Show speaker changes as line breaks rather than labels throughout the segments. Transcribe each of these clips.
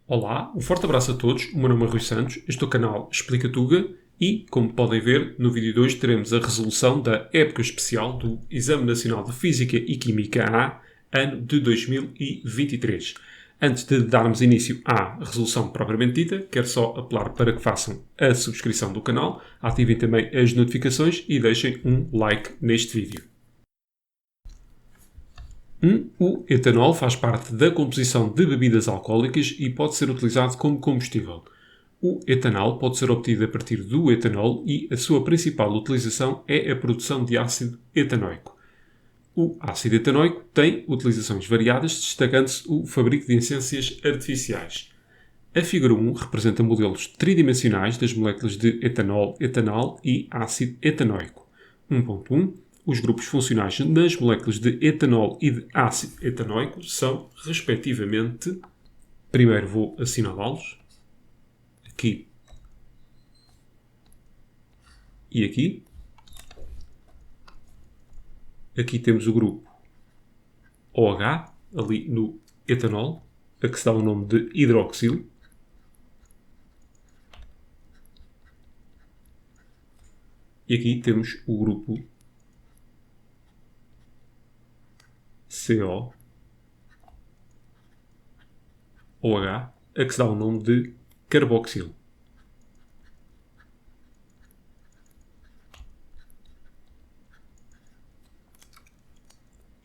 Olá, um forte abraço a todos, o meu nome é Rui Santos, este é o canal Explica Tuga e, como podem ver, no vídeo de hoje teremos a resolução da época especial do Exame Nacional de Física e Química A, ano de 2023. Antes de darmos início à resolução propriamente dita, quero só apelar para que façam a subscrição do canal, ativem também as notificações e deixem um like neste vídeo. O etanol faz parte da composição de bebidas alcoólicas e pode ser utilizado como combustível. O etanol pode ser obtido a partir do etanol e a sua principal utilização é a produção de ácido etanoico. O ácido etanoico tem utilizações variadas, destacando-se o fabrico de essências artificiais. A figura 1 representa modelos tridimensionais das moléculas de etanol, etanol e ácido etanoico. 1.1 Os grupos funcionais nas moléculas de etanol e de ácido etanoico são, respectivamente, primeiro vou assinalá-los, aqui e aqui. Aqui temos o grupo OH, ali no etanol, a que se dá o nome de hidroxilo. E aqui temos o grupo CO, OH, a que se dá o nome de carboxilo.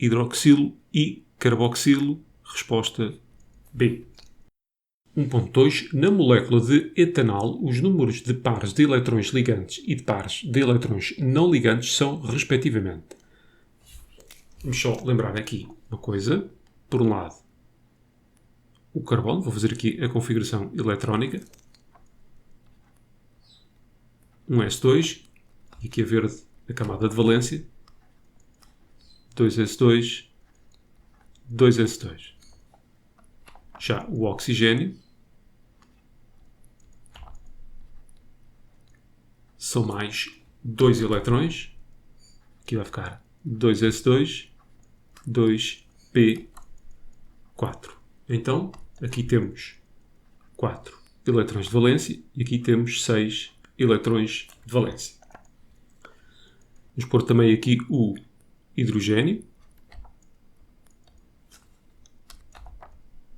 Hidroxilo e carboxilo, resposta B. 1.2 Na molécula de etanol, os números de pares de eletrões ligantes e de pares de eletrões não ligantes são, respectivamente. Vamos só lembrar aqui uma coisa. Por um lado, o carbono. Vou fazer aqui a configuração eletrónica. 1s2. E aqui a verde, a camada de valência. 2s2. 2s2. Já o oxigênio são mais 2 eletrões. Aqui vai ficar 2s2, 2p4. Então, aqui temos 4 eletrões de valência e aqui temos 6 eletrões de valência. Vamos pôr também aqui o hidrogênio.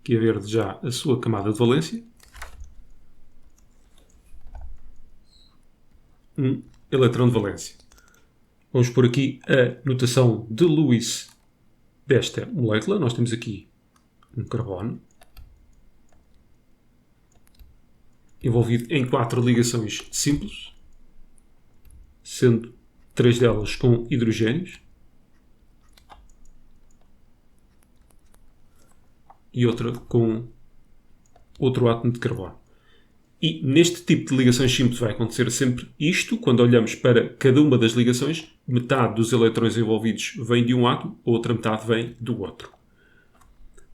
Aqui a verde já a sua camada de valência. Um eletrão de valência. Vamos pôr aqui a notação de Lewis desta molécula. Nós temos aqui um carbono envolvido em 4 ligações simples, sendo 3 delas com hidrogénios e outra com outro átomo de carbono. E neste tipo de ligações simples vai acontecer sempre isto. Quando olhamos para cada uma das ligações, metade dos eletrões envolvidos vem de um átomo, a outra metade vem do outro.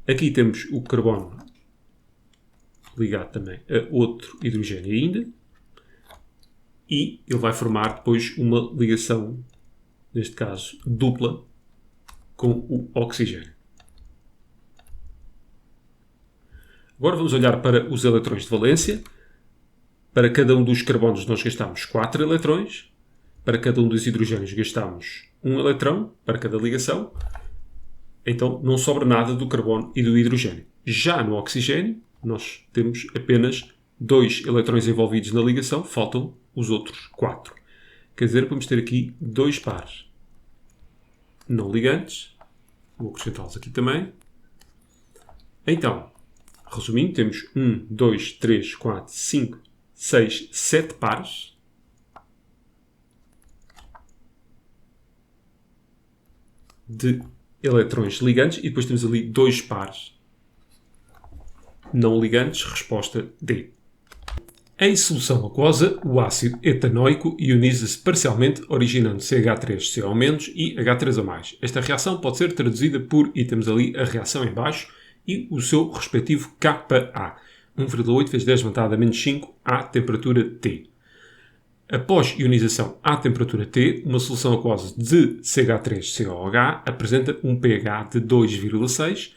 Aqui temos o carbono ligado também a outro hidrogênio ainda. E ele vai formar depois uma ligação, neste caso dupla, com o oxigênio. Agora vamos olhar para os eletrões de valência. Para cada um dos carbonos nós gastamos 4 eletrões. Para cada um dos hidrogénios gastamos 1 eletrão para cada ligação. Então não sobra nada do carbono e do hidrogênio. Já no oxigênio nós temos apenas 2 eletrões envolvidos na ligação. Faltam os outros 4. Quer dizer, vamos ter aqui 2 pares não ligantes. Vou acrescentá-los aqui também. Então, resumindo, temos 1, 2, 3, 4, 5, 6, 7 pares de eletrões ligantes e depois temos ali 2 pares não ligantes, resposta D. Em solução aquosa, o ácido etanoico ioniza-se parcialmente, originando CH3CO- e H3O+. Esta reação pode ser traduzida por, e temos ali a reação em baixo, e o seu respectivo Ka. 1,8 vezes 10 elevado a menos 5 à temperatura T. Após ionização à temperatura T, uma solução aquosa de CH3COH apresenta um pH de 2,6,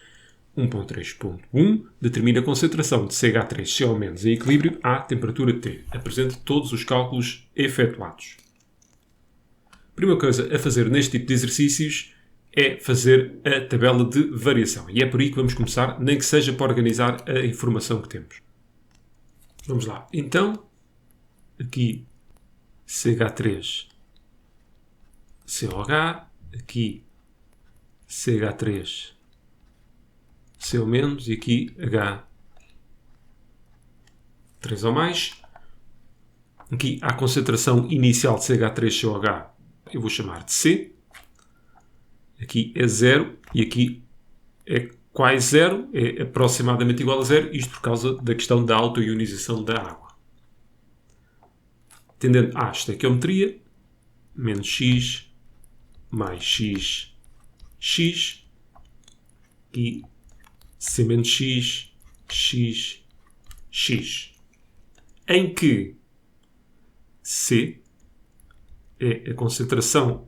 1.3.1 determina a concentração de CH3CO- em equilíbrio à temperatura T. Apresente todos os cálculos efetuados. A primeira coisa a fazer neste tipo de exercícios é fazer a tabela de variação. E é por aí que vamos começar, nem que seja para organizar a informação que temos. Vamos lá. Então, aqui CH3COH, aqui CH3CO- e aqui H3O+. Aqui a concentração inicial de CH3COH eu vou chamar de C. Aqui é 0 e aqui é quase 0, é aproximadamente igual a 0, isto por causa da questão da autoionização da água. Tendendo à estequiometria, menos X mais X, X, e C menos X, X, X. Em que C é a concentração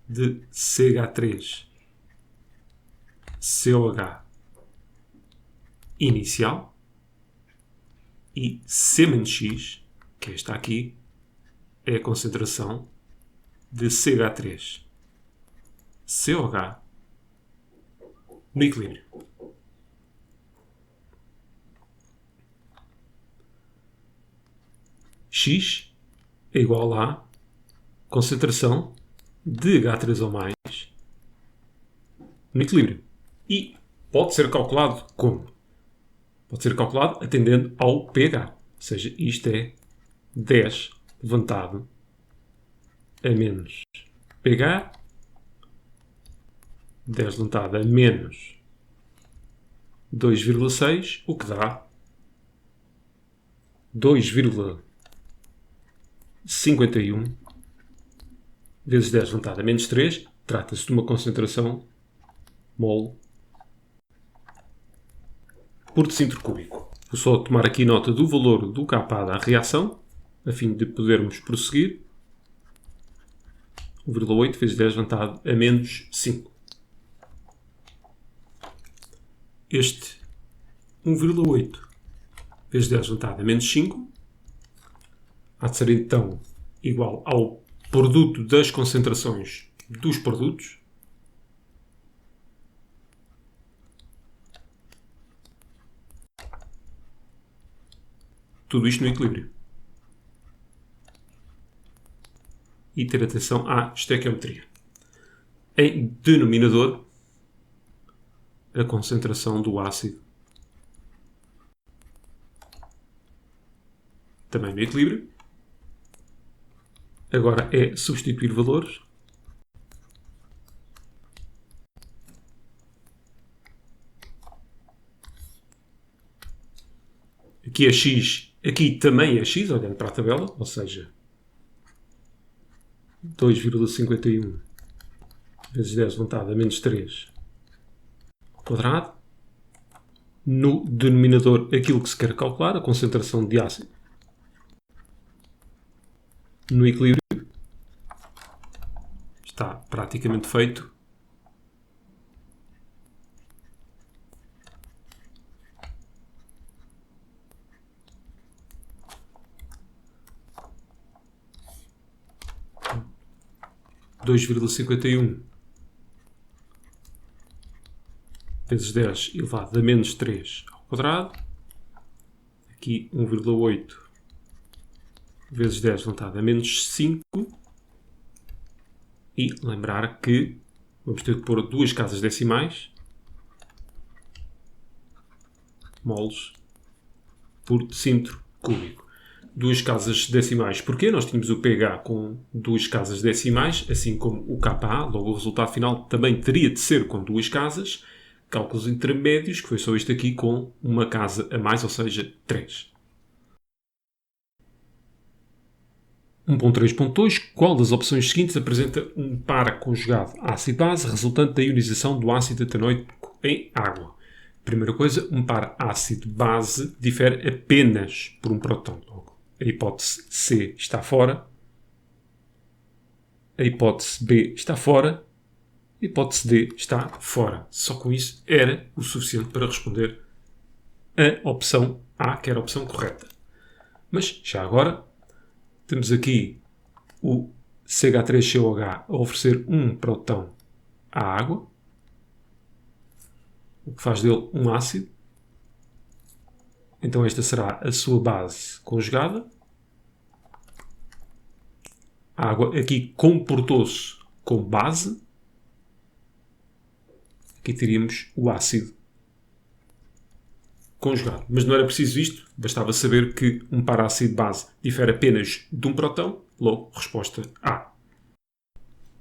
de CH3COH inicial e C menos X, que é esta aqui, é a concentração de CH3COH no equilíbrio. X é igual à concentração de H3O+, no equilíbrio. E pode ser calculado como? Pode ser calculado atendendo ao pH. Ou seja, isto é 10 levantado a menos pH, 10 levantado a menos 2,6, o que dá 2,51 vezes 10 levantado a menos 3. Trata-se de uma concentração mol por decímetro cúbico. Vou só tomar aqui nota do valor do Ka da reação, a fim de podermos prosseguir. 1,8 vezes 10 levantado a menos 5. Este 1,8 vezes 10 levantado a menos 5 há de ser então igual ao produto das concentrações dos produtos. Tudo isto no equilíbrio. E ter atenção à estequiometria. Em denominador, a concentração do ácido também no equilíbrio. Agora é substituir valores. Aqui é X, aqui também é X, olhando para a tabela, ou seja, 2,51 vezes 10 levantado a menos 3 ao quadrado. No denominador, aquilo que se quer calcular, a concentração de ácido no equilíbrio, está praticamente feito. Dois vírgula 51 vezes 10 elevado a menos 3 ao quadrado. Aqui 1,8 vezes 10 levantado a menos 5. E lembrar que vamos ter que pôr duas casas decimais. Moles por decímetro cúbico. Duas casas decimais. Porquê? Nós tínhamos o pH com duas casas decimais, assim como o Ka, logo o resultado final também teria de ser com duas casas. Cálculos intermédios, que foi só este aqui com uma casa a mais, ou seja, 3. 1.3.2. Qual das opções seguintes apresenta um par conjugado ácido-base resultante da ionização do ácido etanoico em água? Primeira coisa, um par ácido-base difere apenas por um próton. A hipótese C está fora. A hipótese B está fora. Hipótese D está fora. Só com isso era o suficiente para responder a opção A, que era a opção correta. Mas, já agora, temos aqui o CH3COH a oferecer um próton à água, o que faz dele um ácido. Então esta será a sua base conjugada. A água aqui comportou-se com base. Aqui teríamos o ácido conjugado. Mas não era preciso isto, bastava saber que um parácido base difere apenas de um próton, logo, resposta A.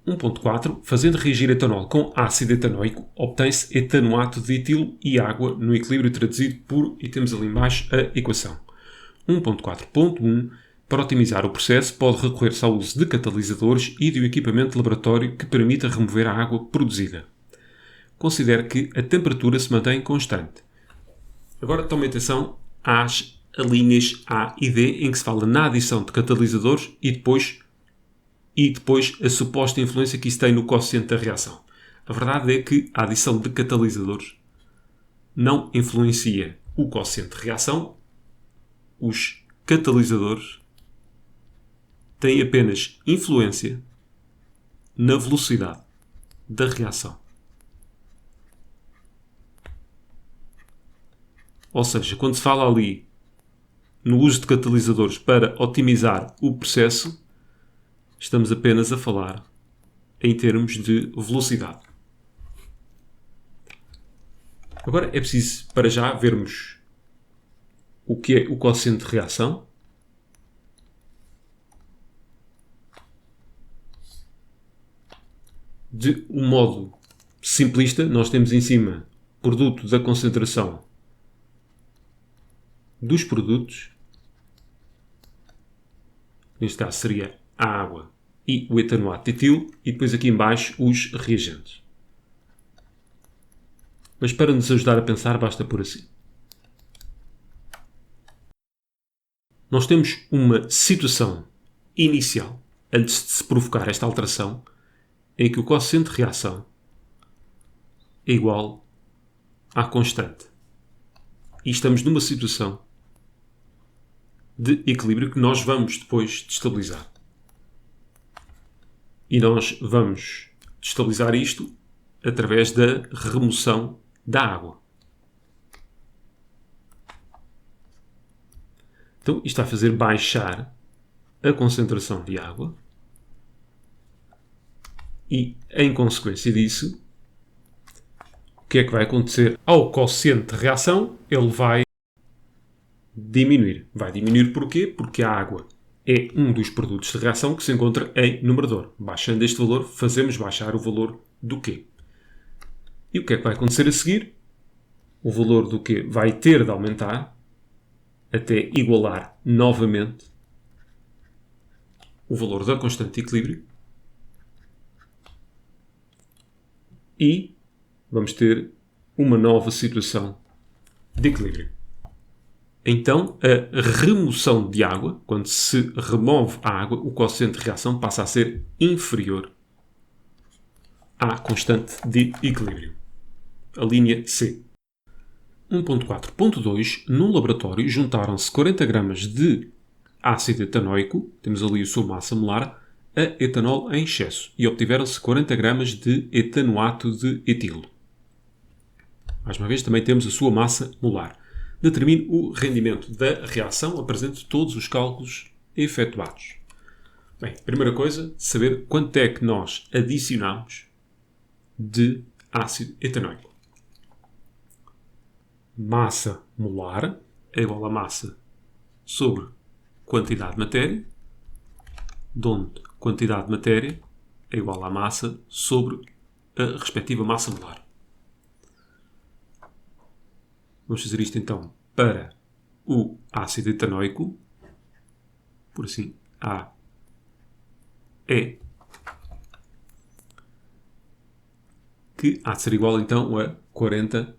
1.4. Fazendo reagir etanol com ácido etanoico, obtém-se etanoato de etilo e água no equilíbrio traduzido por, e temos ali embaixo a equação. 1.4.1. Para otimizar o processo, pode recorrer-se ao uso de catalisadores e de um equipamento de laboratório que permita remover a água produzida. Considere que a temperatura se mantém constante. Agora tome atenção às linhas A e D em que se fala na adição de catalisadores e depois a suposta influência que isso tem no quociente da reação. A verdade é que a adição de catalisadores não influencia o quociente de reação. Os catalisadores têm apenas influência na velocidade da reação. Ou seja, quando se fala ali no uso de catalisadores para otimizar o processo, estamos apenas a falar em termos de velocidade. Agora é preciso, para já, vermos o que é o quociente de reação. De um modo simplista, nós temos em cima produto da concentração dos produtos. Neste caso seria a água e o etanoato de etilo, e depois aqui em baixo os reagentes. Mas para nos ajudar a pensar, basta por assim. Nós temos uma situação inicial, antes de se provocar esta alteração, em que o quociente de reação é igual à constante. E estamos numa situação de equilíbrio que nós vamos depois destabilizar. E nós vamos destabilizar isto através da remoção da água. Então, isto vai fazer baixar a concentração de água e, em consequência disso, o que é que vai acontecer ao quociente de reação? Ele vai diminuir. Vai diminuir porquê? Porque a água é um dos produtos de reação que se encontra em numerador. Baixando este valor, fazemos baixar o valor do Q. E o que é que vai acontecer a seguir? O valor do Q vai ter de aumentar até igualar novamente o valor da constante de equilíbrio e vamos ter uma nova situação de equilíbrio. Então, a remoção de água, quando se remove a água, o quociente de reação passa a ser inferior à constante de equilíbrio. A linha C. 1.4.2. Num laboratório juntaram-se 40 gramas de ácido etanoico, temos ali a sua massa molar, a etanol em excesso e obtiveram-se 40 gramas de etanoato de etilo. Mais uma vez, também temos a sua massa molar. Determine o rendimento da reação, apresente todos os cálculos efetuados. Bem, primeira coisa, saber quanto é que nós adicionamos de ácido etanoico. Massa molar é igual a massa sobre quantidade de matéria, onde quantidade de matéria é igual à massa sobre a respectiva massa molar. Vamos fazer isto então para o ácido etanoico, por assim, A é que há de ser igual então a 40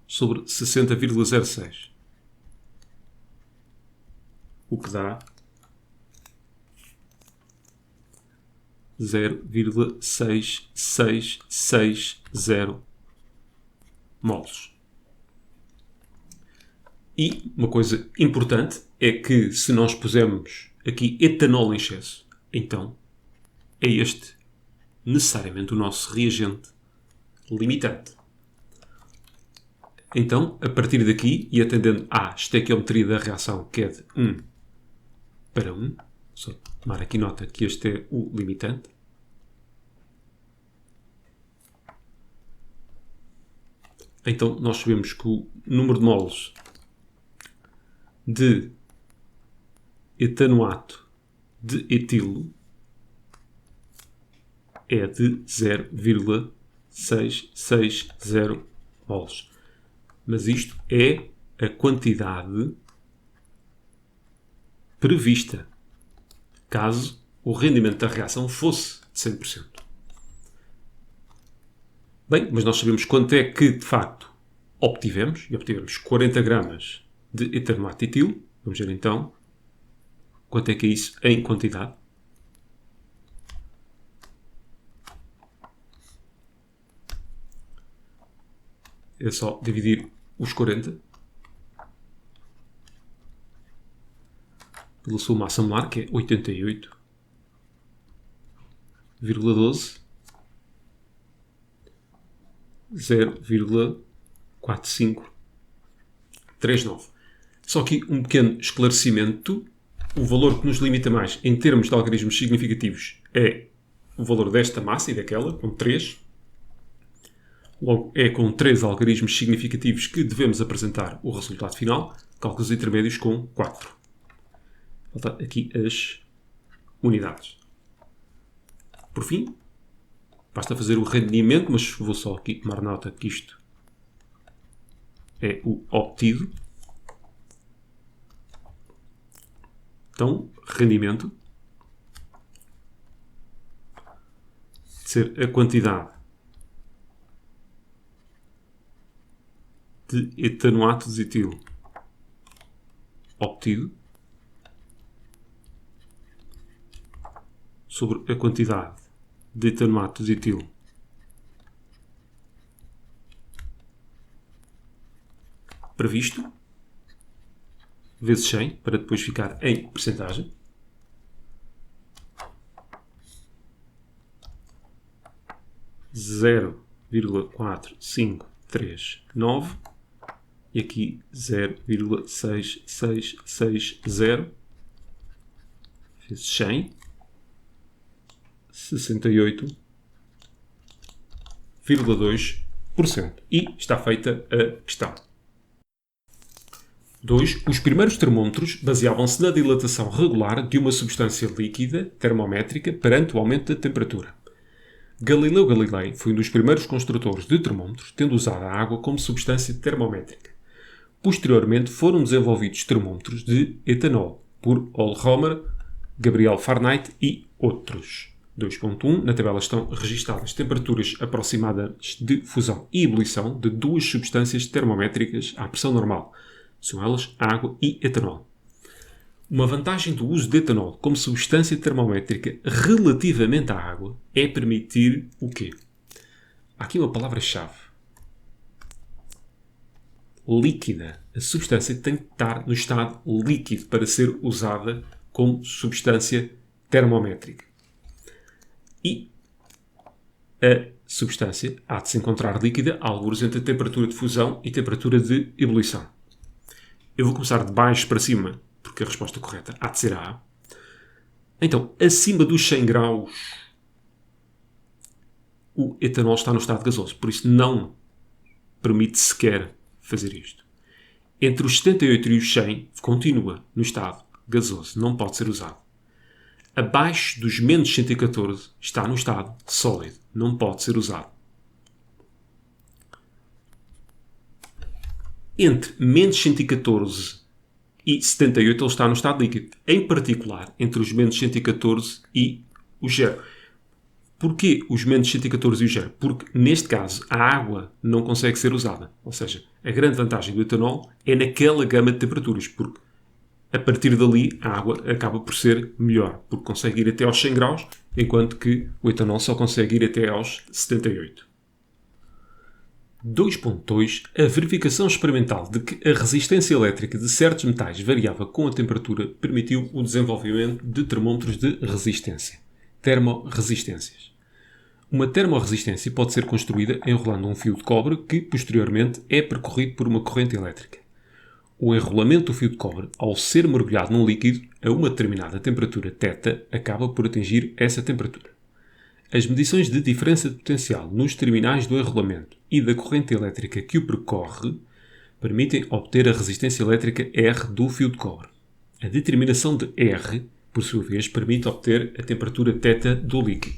sobre 60,06. o que dá 0,6660 moles. E uma coisa importante é que se nós pusermos aqui etanol em excesso, então é este necessariamente o nosso reagente limitante. Então, a partir daqui, e atendendo à estequiometria da reação, que é de 1:1, só tomar aqui nota que este é o limitante, então nós sabemos que o número de moles de etanoato de etilo é de 0,660 moles. Mas isto é a quantidade prevista, caso o rendimento da reação fosse de 100%. Bem, mas nós sabemos quanto é que, de facto, obtivemos. E obtivemos 40 gramas de etanoato de etilo. Vamos ver, então, quanto é que é isso em quantidade. É só dividir os 40 pela sua massa molar, que é 88,12, 0,4539. Só aqui um pequeno esclarecimento. O valor que nos limita mais em termos de algarismos significativos é o valor desta massa e daquela, com 3. Logo, é com 3 algarismos significativos que devemos apresentar o resultado final. Cálculos intermédios com 4. Faltam aqui as unidades. Por fim, basta fazer o rendimento, mas vou só aqui tomar nota que isto é o obtido. Então, rendimento de ser a quantidade de etanoato de etilo obtido sobre a quantidade de etanoato de etilo previsto, vezes 100, para depois ficar em percentagem. (0,4539) e aqui 0,6660 vezes 100, 68,2%. E está feita a questão. 2. Os primeiros termómetros baseavam-se na dilatação regular de uma substância líquida termométrica perante o aumento da temperatura. Galileu Galilei foi um dos primeiros construtores de termómetros, tendo usado a água como substância termométrica. Posteriormente foram desenvolvidos termómetros de etanol por Ohlhomer, Gabriel Farnight e outros. 2.1. Na tabela estão registadas temperaturas aproximadas de fusão e ebulição de duas substâncias termométricas à pressão normal. São elas água e etanol. Uma vantagem do uso de etanol como substância termométrica relativamente à água é permitir o quê? Há aqui uma palavra-chave. Líquida. A substância tem que estar no estado líquido para ser usada como substância termométrica. E a substância há de se encontrar líquida a algures entre a temperatura de fusão e a temperatura de ebulição. Eu vou começar de baixo para cima, porque a resposta correta há de ser A. Então, acima dos 100 graus, o etanol está no estado gasoso. Por isso, não permite sequer fazer isto. Entre os 78 e os 100, continua no estado gasoso. Não pode ser usado. Abaixo dos menos 114, está no estado sólido. Não pode ser usado. Entre menos 114 e 78 ele está no estado líquido. Em particular, entre os menos 114 e o 0. Porquê os menos 114 e o 0? Porque, neste caso, a água não consegue ser usada. Ou seja, a grande vantagem do etanol é naquela gama de temperaturas, porque a partir dali a água acaba por ser melhor, porque consegue ir até aos 100 graus, enquanto que o etanol só consegue ir até aos 78. 2.2. A verificação experimental de que a resistência elétrica de certos metais variava com a temperatura permitiu o desenvolvimento de termómetros de resistência, termorresistências. Uma termorresistência pode ser construída enrolando um fio de cobre que, posteriormente, é percorrido por uma corrente elétrica. O enrolamento do fio de cobre, ao ser mergulhado num líquido a uma determinada temperatura θ, acaba por atingir essa temperatura. As medições de diferença de potencial nos terminais do enrolamento e da corrente elétrica que o percorre permitem obter a resistência elétrica R do fio de cobre. A determinação de R, por sua vez, permite obter a temperatura θ do líquido.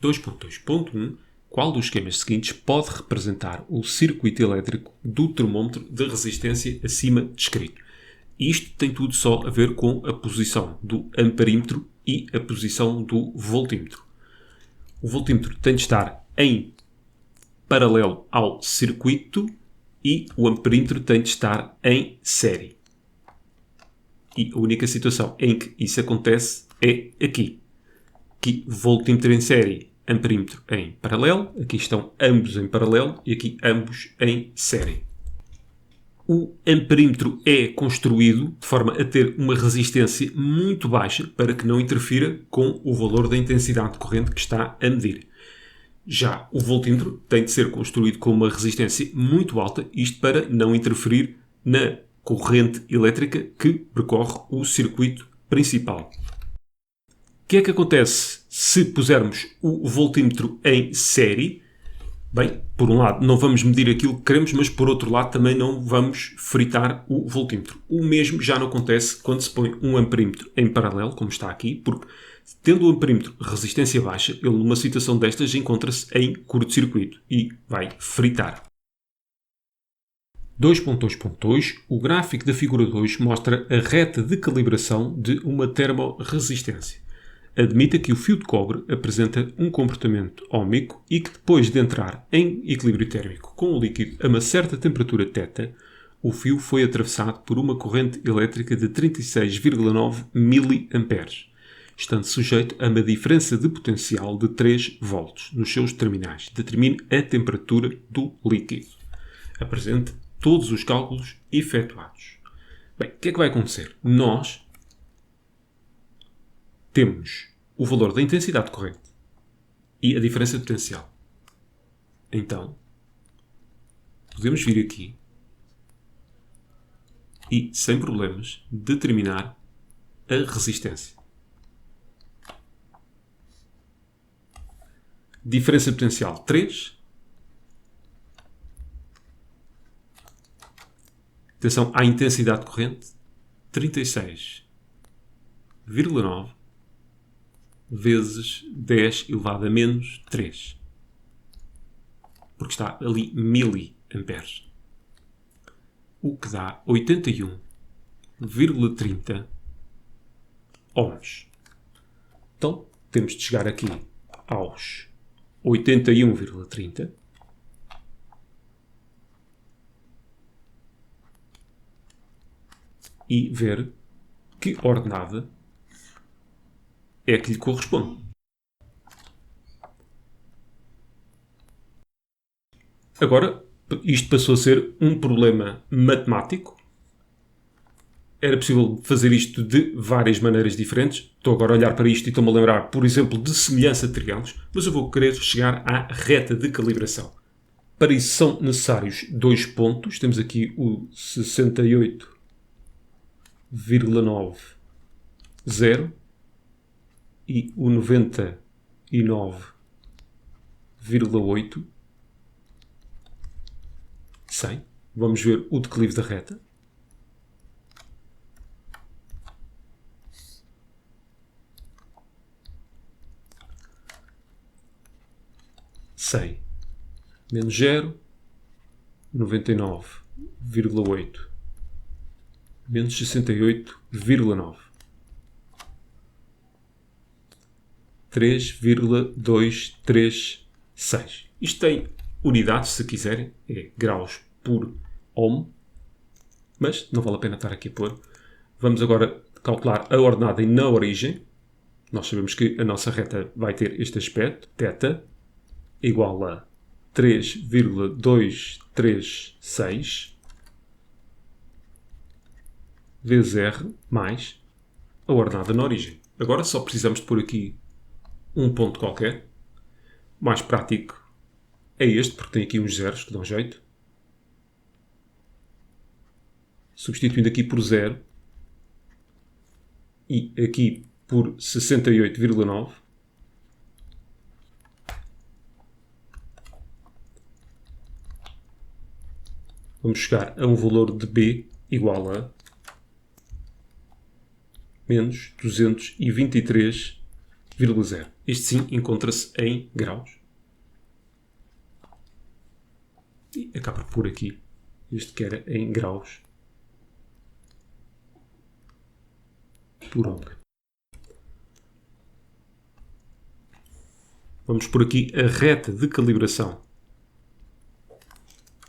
2.2.1. Qual dos esquemas seguintes pode representar o circuito elétrico do termómetro de resistência acima descrito? Isto tem tudo só a ver com a posição do amperímetro e a posição do voltímetro. O voltímetro tem de estar em paralelo ao circuito e o amperímetro tem de estar em série. E a única situação em que isso acontece é aqui. Aqui, voltímetro em série, amperímetro em paralelo. Aqui estão ambos em paralelo e aqui ambos em série. O amperímetro é construído de forma a ter uma resistência muito baixa para que não interfira com o valor da intensidade de corrente que está a medir. Já o voltímetro tem de ser construído com uma resistência muito alta, isto para não interferir na corrente elétrica que percorre o circuito principal. O que é que acontece se pusermos o voltímetro em série? Bem, por um lado não vamos medir aquilo que queremos, mas por outro lado também não vamos fritar o voltímetro. O mesmo já não acontece quando se põe um amperímetro em paralelo, como está aqui, porque tendo o amperímetro resistência baixa, ele numa situação destas encontra-se em curto-circuito e vai fritar. 2.2.2. O gráfico da figura 2 mostra a reta de calibração de uma termorresistência. Admita que o fio de cobre apresenta um comportamento óhmico e que depois de entrar em equilíbrio térmico com o líquido a uma certa temperatura θ, o fio foi atravessado por uma corrente elétrica de 36,9 mA, estando sujeito a uma diferença de potencial de 3 volts nos seus terminais. Determine a temperatura do líquido. Apresente todos os cálculos efetuados. Bem, o que é que vai acontecer? Nós temos o valor da intensidade de corrente e a diferença de potencial. Então, podemos vir aqui e, sem problemas, determinar a resistência. Diferença de potencial 3. Atenção à intensidade de corrente, 36,9 vezes 10 elevado a menos 3. Porque está ali miliamperes. O que dá 81,30 ohms. Então, temos de chegar aqui aos 81,30 e ver que ordenada é que lhe corresponde. Agora, isto passou a ser um problema matemático. Era possível fazer isto de várias maneiras diferentes. Estou agora a olhar para isto e estou-me a lembrar, por exemplo, de semelhança de triângulos, mas eu vou querer chegar à reta de calibração. Para isso são necessários 2 pontos. Temos aqui o 68,90 e o 99,8. 100. Vamos ver o declive da reta. Menos 0, 99,8 menos 68,9. 3,236. Isto tem unidades, se quiserem, é graus por ohm, mas não vale a pena estar aqui a pôr. Vamos agora calcular a ordenada na origem. Nós sabemos que a nossa reta vai ter este aspecto, θ, igual a 3,236 vezes r mais a ordenada na origem. Agora só precisamos de pôr aqui um ponto qualquer. O mais prático é este, porque tem aqui uns zeros que dão jeito. Substituindo aqui por 0 e aqui por 68,9, vamos chegar a um valor de B igual a menos 223,0. Este sim encontra-se em graus. E acaba por aqui. Este que era em graus por ohms. Vamos por aqui a reta de calibração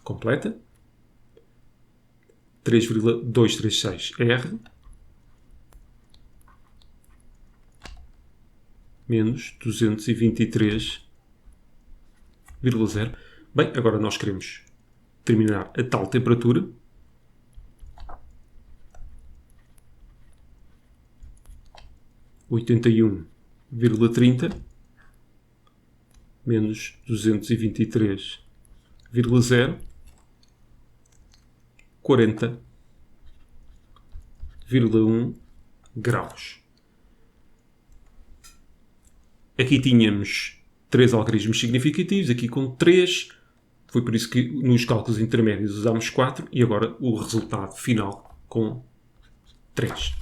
completa. 3,236R menos 223,0. Bem, agora nós queremos determinar a tal temperatura. (81,30) menos 223,0, 40,1 graus. Aqui tínhamos 3 algarismos significativos, aqui com 3. Foi por isso que nos cálculos intermédios usámos 4 e agora o resultado final com 3.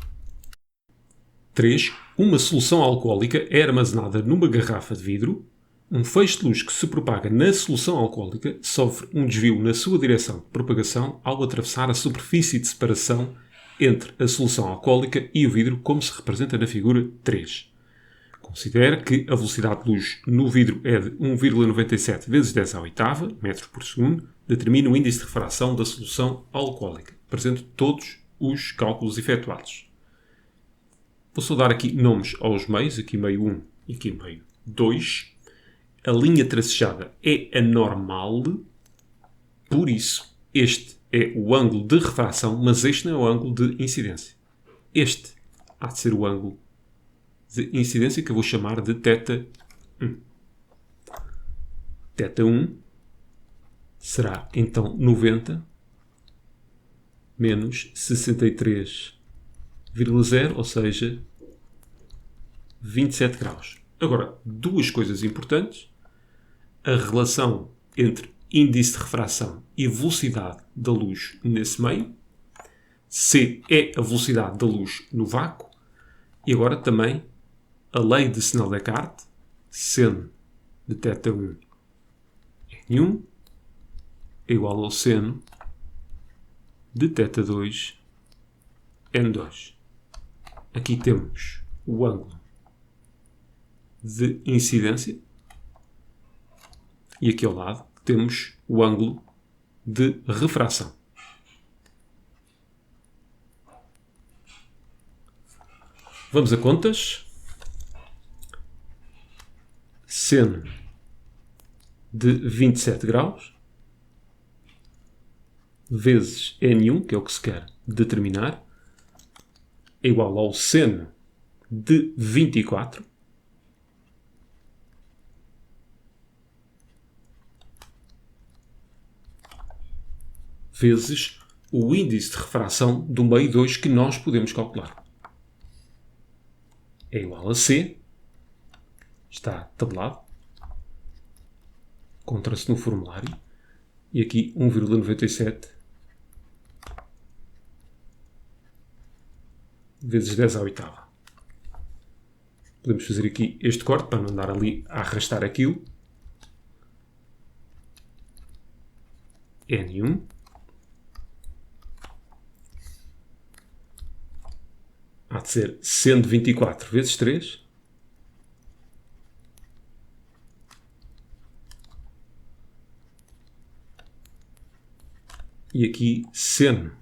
3. Uma solução alcoólica é armazenada numa garrafa de vidro. Um feixe de luz que se propaga na solução alcoólica sofre um desvio na sua direção de propagação ao atravessar a superfície de separação entre a solução alcoólica e o vidro, como se representa na figura 3. Considere que a velocidade de luz no vidro é de 1,97 vezes 10 à oitava, metros por segundo. Determine o índice de refração da solução alcoólica. Apresento todos os cálculos efetuados. Vou só dar aqui nomes aos meios, aqui meio 1 e aqui meio 2. A linha tracejada é a normal, por isso este é o ângulo de refração, mas este não é o ângulo de incidência. Este há de ser o ângulo de incidência que eu vou chamar de θ1. θ1 será então 90 menos 63,0, ou seja, 27 graus. Agora, duas coisas importantes. A relação entre índice de refração e velocidade da luz nesse meio. C é a velocidade da luz no vácuo. E agora também a lei de Snell-Descartes, seno de θ1 N1 é igual ao seno de θ2 N2. Aqui temos o ângulo de incidência e aqui ao lado temos o ângulo de refração. Vamos a contas. Seno de 27 graus vezes N1, que é o que se quer determinar, é igual ao seno de 24 vezes o índice de refração do meio 2 que nós podemos calcular. É igual a C, está tabelado, encontra-se no formulário, e aqui 1,97 vezes 10 à oitava. Podemos fazer aqui este corte para não andar ali a arrastar aquilo. N1 há de ser 124 vezes 3 e aqui seno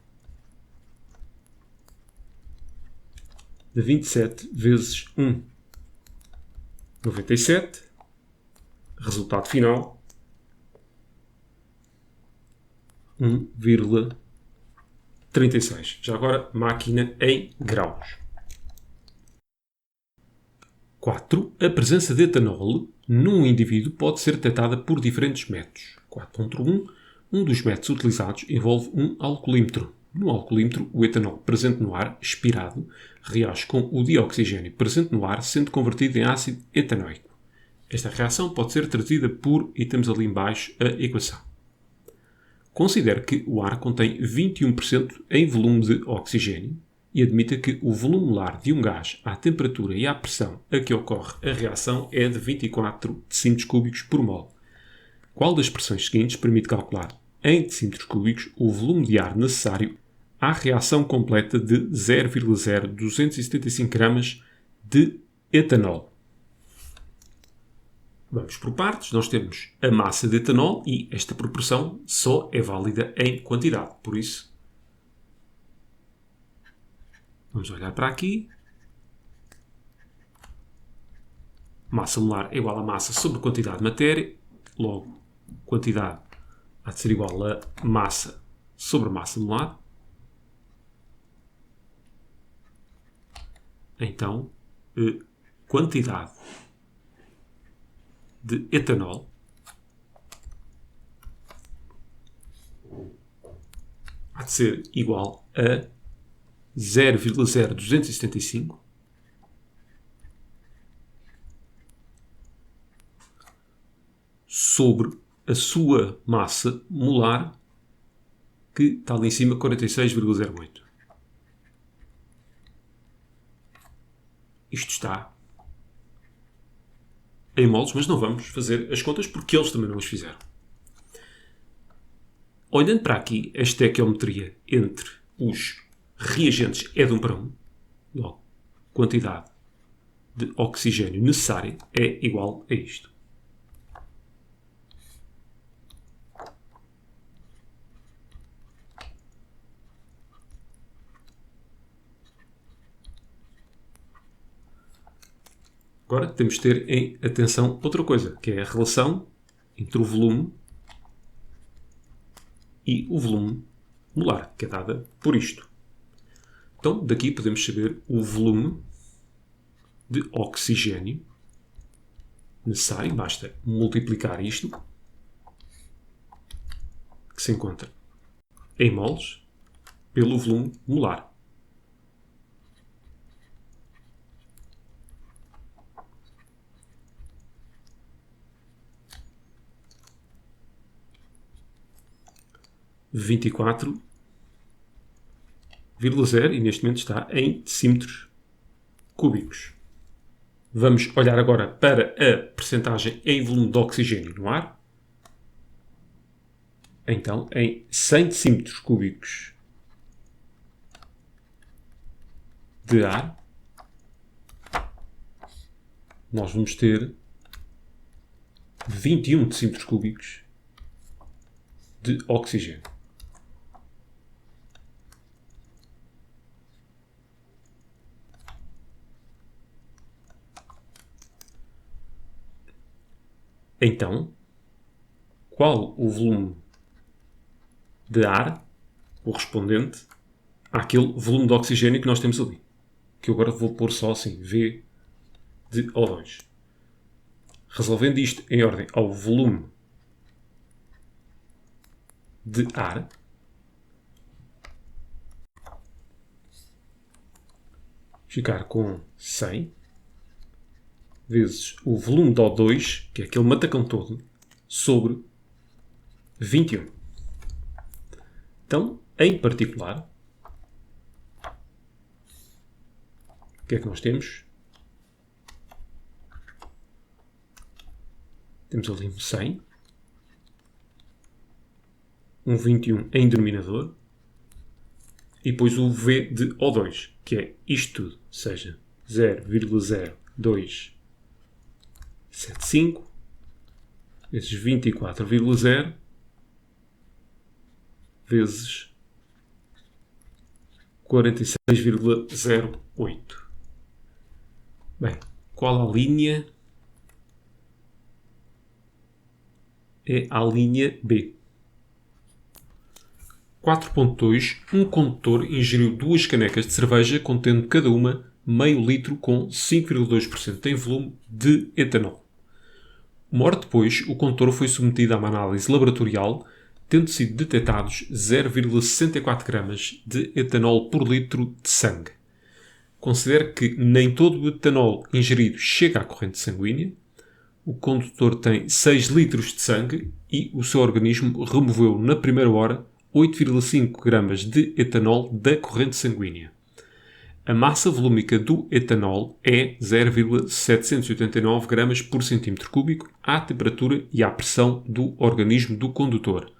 de 27 vezes 1. 97. Resultado final. 1,36. Já agora, máquina em graus. 4. A presença de etanol num indivíduo pode ser detectada por diferentes métodos. 4.1. Um dos métodos utilizados envolve um alcoolímetro. No alcoolímetro, o etanol presente no ar, expirado, reage com o dioxigênio presente no ar, sendo convertido em ácido etanoico. Esta reação pode ser traduzida por, e temos ali embaixo a equação. Considere que o ar contém 21% em volume de oxigênio e admita que o volume molar de um gás à temperatura e à pressão a que ocorre a reação é de 24 decímetros cúbicos por mol. Qual das expressões seguintes permite calcular em decímetros cúbicos o volume de ar necessário à reação completa de 0,0275 gramas de etanol? Vamos por partes. Nós temos a massa de etanol e esta proporção só é válida em quantidade. Por isso, vamos olhar para aqui. Massa molar é igual a massa sobre quantidade de matéria. Logo, quantidade há de ser igual a massa sobre massa molar. Então, quantidade de etanol há de ser igual a 0,0275 sobre a sua massa molar, que está ali em cima, 46,08. Isto está em moles, mas não vamos fazer as contas porque eles também não as fizeram. Olhando para aqui, a estequiometria entre os reagentes é de 1 para 1. Logo, quantidade de oxigênio necessária é igual a isto. Agora temos de ter em atenção outra coisa, que é a relação entre o volume e o volume molar, que é dada por isto. Então, daqui podemos saber o volume de oxigênio necessário, basta multiplicar isto, que se encontra em moles, pelo volume molar. Vinte e quatro vírgula zero e neste momento está em decímetros cúbicos. Vamos olhar agora para a percentagem em volume de oxigênio no ar. Então, em 100 decímetros cúbicos de ar, nós vamos ter 21 decímetros cúbicos de oxigênio. Então, qual o volume de ar correspondente àquele volume de oxigênio que nós temos ali? Que eu agora vou pôr só assim, V de O2. Resolvendo isto em ordem ao volume de ar, ficar com 100 vezes o volume de O2, que é aquele matacão todo, sobre 21. Então, em particular, o que é que nós temos? Temos ali um 100, um 21 em denominador, e depois o V de O2, que é isto tudo, seja 0,0275 vezes 24,0 vezes 46,08. Bem, qual a linha? É a linha B. 4.2. Um condutor ingeriu 2 canecas de cerveja contendo cada uma meio litro com 5,2% em volume de etanol. Uma hora depois, o condutor foi submetido a uma análise laboratorial, tendo sido detectados 0,64 gramas de etanol por litro de sangue. Considere que nem todo o etanol ingerido chega à corrente sanguínea. O condutor tem 6 litros de sangue e o seu organismo removeu na primeira hora 8,5 gramas de etanol da corrente sanguínea. A massa volúmica do etanol é 0,789 gramas por centímetro cúbico à temperatura e à pressão do organismo do condutor.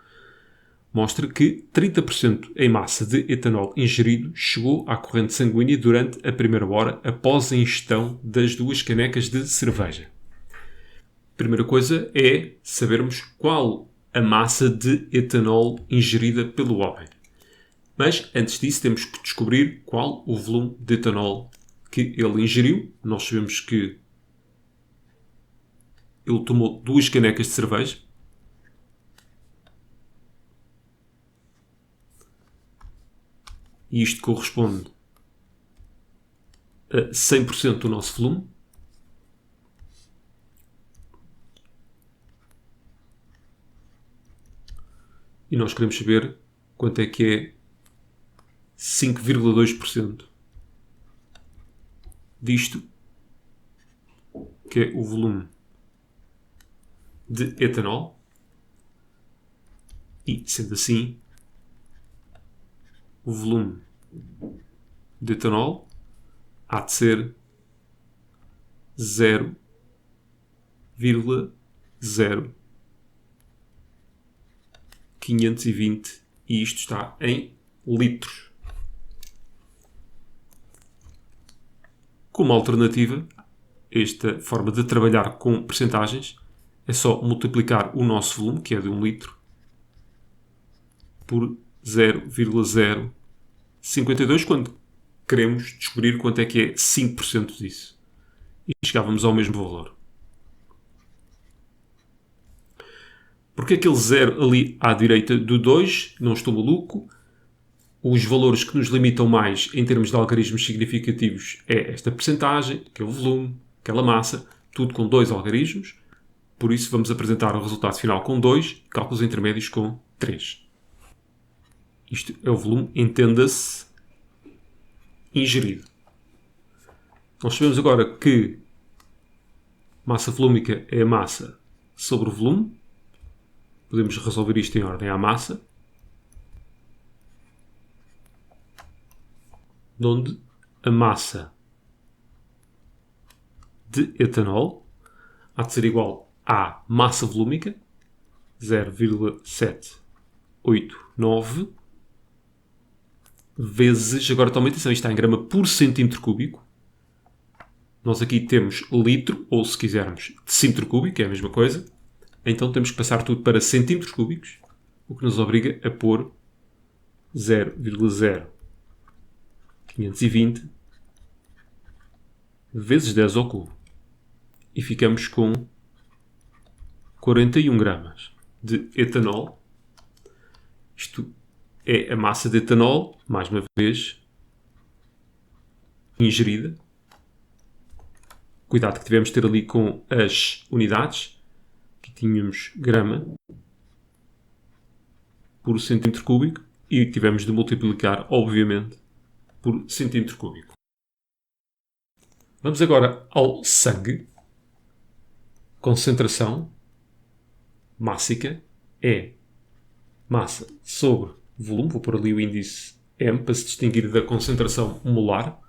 Mostra que 30% em massa de etanol ingerido chegou à corrente sanguínea durante a primeira hora após a ingestão das 2 canecas de cerveja. A primeira coisa é sabermos qual a massa de etanol ingerida pelo homem. Mas, antes disso, temos que descobrir qual o volume de etanol que ele ingeriu. Nós sabemos que ele tomou 2 canecas de cerveja. E isto corresponde a 100% do nosso volume. E nós queremos saber quanto é que é 5,2% disto, que é o volume de etanol. E, sendo assim, o volume de etanol há de ser 0,0520 e isto está em litros. Como alternativa, esta forma de trabalhar com percentagens é só multiplicar o nosso volume, que é de 1 litro, por 0,052 quando queremos descobrir quanto é que é 5% disso. E chegávamos ao mesmo valor. Porque aquele zero ali à direita do 2, não estou maluco, os valores que nos limitam mais em termos de algarismos significativos é esta percentagem, aquele volume, aquela massa, tudo com 2 algarismos. Por isso vamos apresentar o resultado final com 2, cálculos intermédios com 3. Isto é o volume, entenda-se, ingerido. Nós sabemos agora que massa volúmica é a massa sobre o volume. Podemos resolver isto em ordem à massa. Onde a massa de etanol há de ser igual à massa volúmica, 0,789, vezes, agora toma atenção, isto está em grama por centímetro cúbico. Nós aqui temos litro, ou se quisermos, decímetro cúbico, é a mesma coisa. Então temos que passar tudo para centímetros cúbicos, o que nos obriga a pôr 0,0520 vezes 10 ao cubo. E ficamos com 41 gramas de etanol. Isto é a massa de etanol, mais uma vez, ingerida. Cuidado que tivemos de ter ali com as unidades. Aqui tínhamos grama por centímetro cúbico e tivemos de multiplicar, obviamente, por centímetro cúbico. Vamos agora ao sangue. Concentração mássica é massa sobre volume. Vou pôr ali o índice M para se distinguir da concentração molar.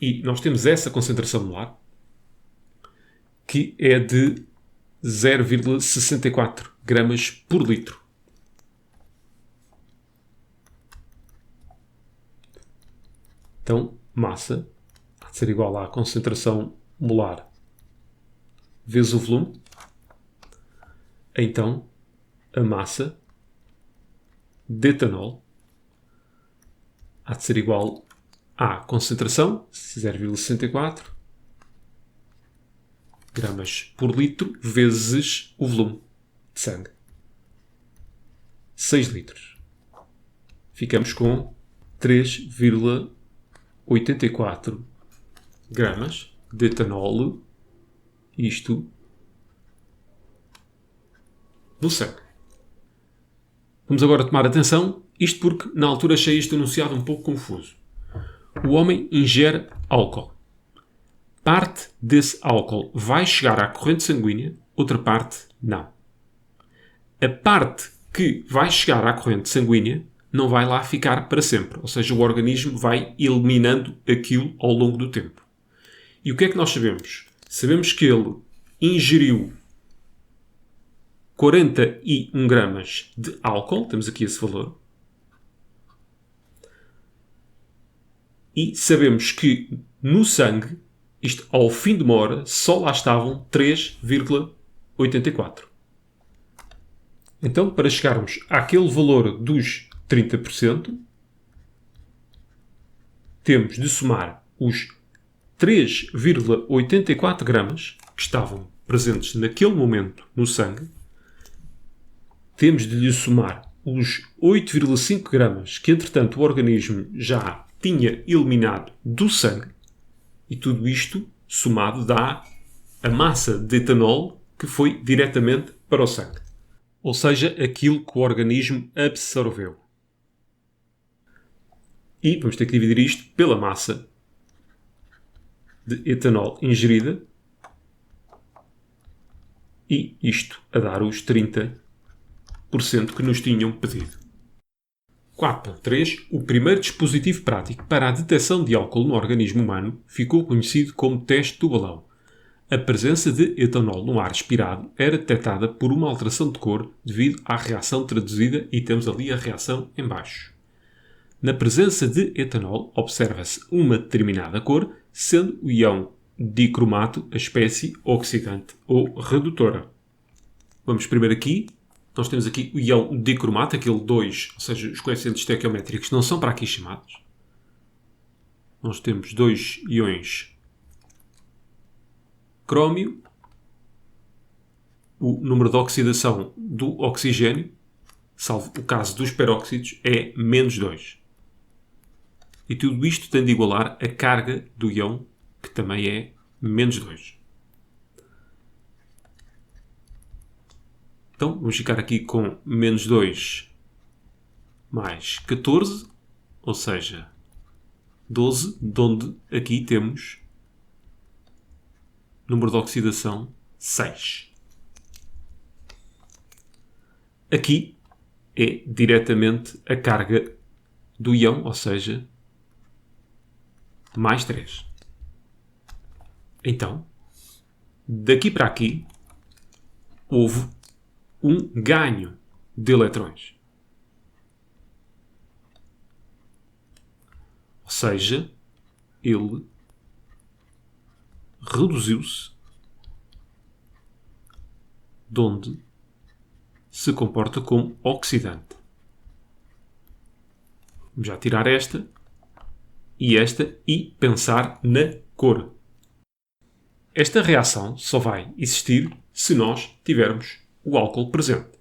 E nós temos essa concentração molar que é de 0,64 gramas por litro. Então, massa há de ser igual à concentração molar vezes o volume. Então, a massa de etanol há de ser igual à concentração, 0,64, gramas por litro vezes o volume de sangue. 6 litros. Ficamos com 3,84 gramas de etanol, isto no sangue. Vamos agora tomar atenção, isto porque na altura achei este enunciado um pouco confuso. O homem ingere álcool. Parte desse álcool vai chegar à corrente sanguínea, outra parte não. A parte que vai chegar à corrente sanguínea não vai lá ficar para sempre, ou seja, o organismo vai eliminando aquilo ao longo do tempo. E o que é que nós sabemos? Sabemos que ele ingeriu 41 gramas de álcool, temos aqui esse valor, e sabemos que no sangue, isto ao fim de uma hora, só lá estavam 3,84. Então, para chegarmos àquele valor dos 30%, temos de somar os 3,84 gramas que estavam presentes naquele momento no sangue, temos de lhe somar os 8,5 gramas que, entretanto, o organismo já tinha eliminado do sangue, e tudo isto somado dá a massa de etanol que foi diretamente para o sangue. Ou seja, aquilo que o organismo absorveu. E vamos ter que dividir isto pela massa de etanol ingerida, e isto a dar os 30% que nos tinham pedido. 4.3. O primeiro dispositivo prático para a detecção de álcool no organismo humano ficou conhecido como teste do balão. A presença de etanol no ar expirado era detectada por uma alteração de cor devido à reação traduzida, e temos ali a reação em baixo. Na presença de etanol observa-se uma determinada cor, sendo o íon dicromato a espécie oxidante ou redutora. Vamos primeiro aqui. Nós temos aqui o íon dicromato, aquele 2, ou seja, os coeficientes estequiométricos não são para aqui chamados. Nós temos 2 íons crómio, o número de oxidação do oxigênio, salvo o caso dos peróxidos, é menos 2. E tudo isto tem de igualar a carga do íon, que também é menos 2. Então, vamos ficar aqui com menos 2 mais 14, ou seja, 12, de onde aqui temos número de oxidação 6. Aqui é diretamente a carga do íon, ou seja, mais 3. Então, daqui para aqui, houve um ganho de eletrões. Ou seja, ele reduziu-se de onde se comporta como oxidante. Vamos já tirar esta e pensar na cor. Esta reação só vai existir se nós tivermos o álcool presente.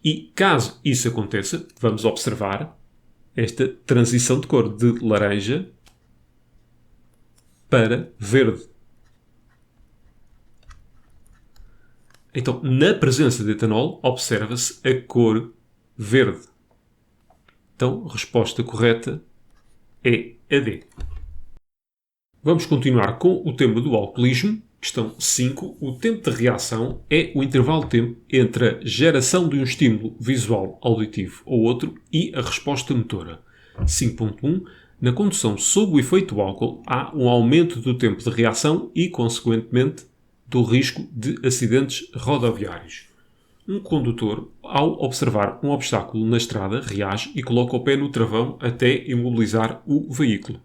E caso isso aconteça, vamos observar esta transição de cor de laranja para verde. Então, na presença de etanol, observa-se a cor verde. Então, a resposta correta é a D. Vamos continuar com o tema do alcoolismo. Questão 5. O tempo de reação é o intervalo de tempo entre a geração de um estímulo visual, auditivo ou outro e a resposta motora. 5.1. Na condução sob o efeito do álcool, há um aumento do tempo de reação e, consequentemente, do risco de acidentes rodoviários. Um condutor, ao observar um obstáculo na estrada, reage e coloca o pé no travão até imobilizar o veículo.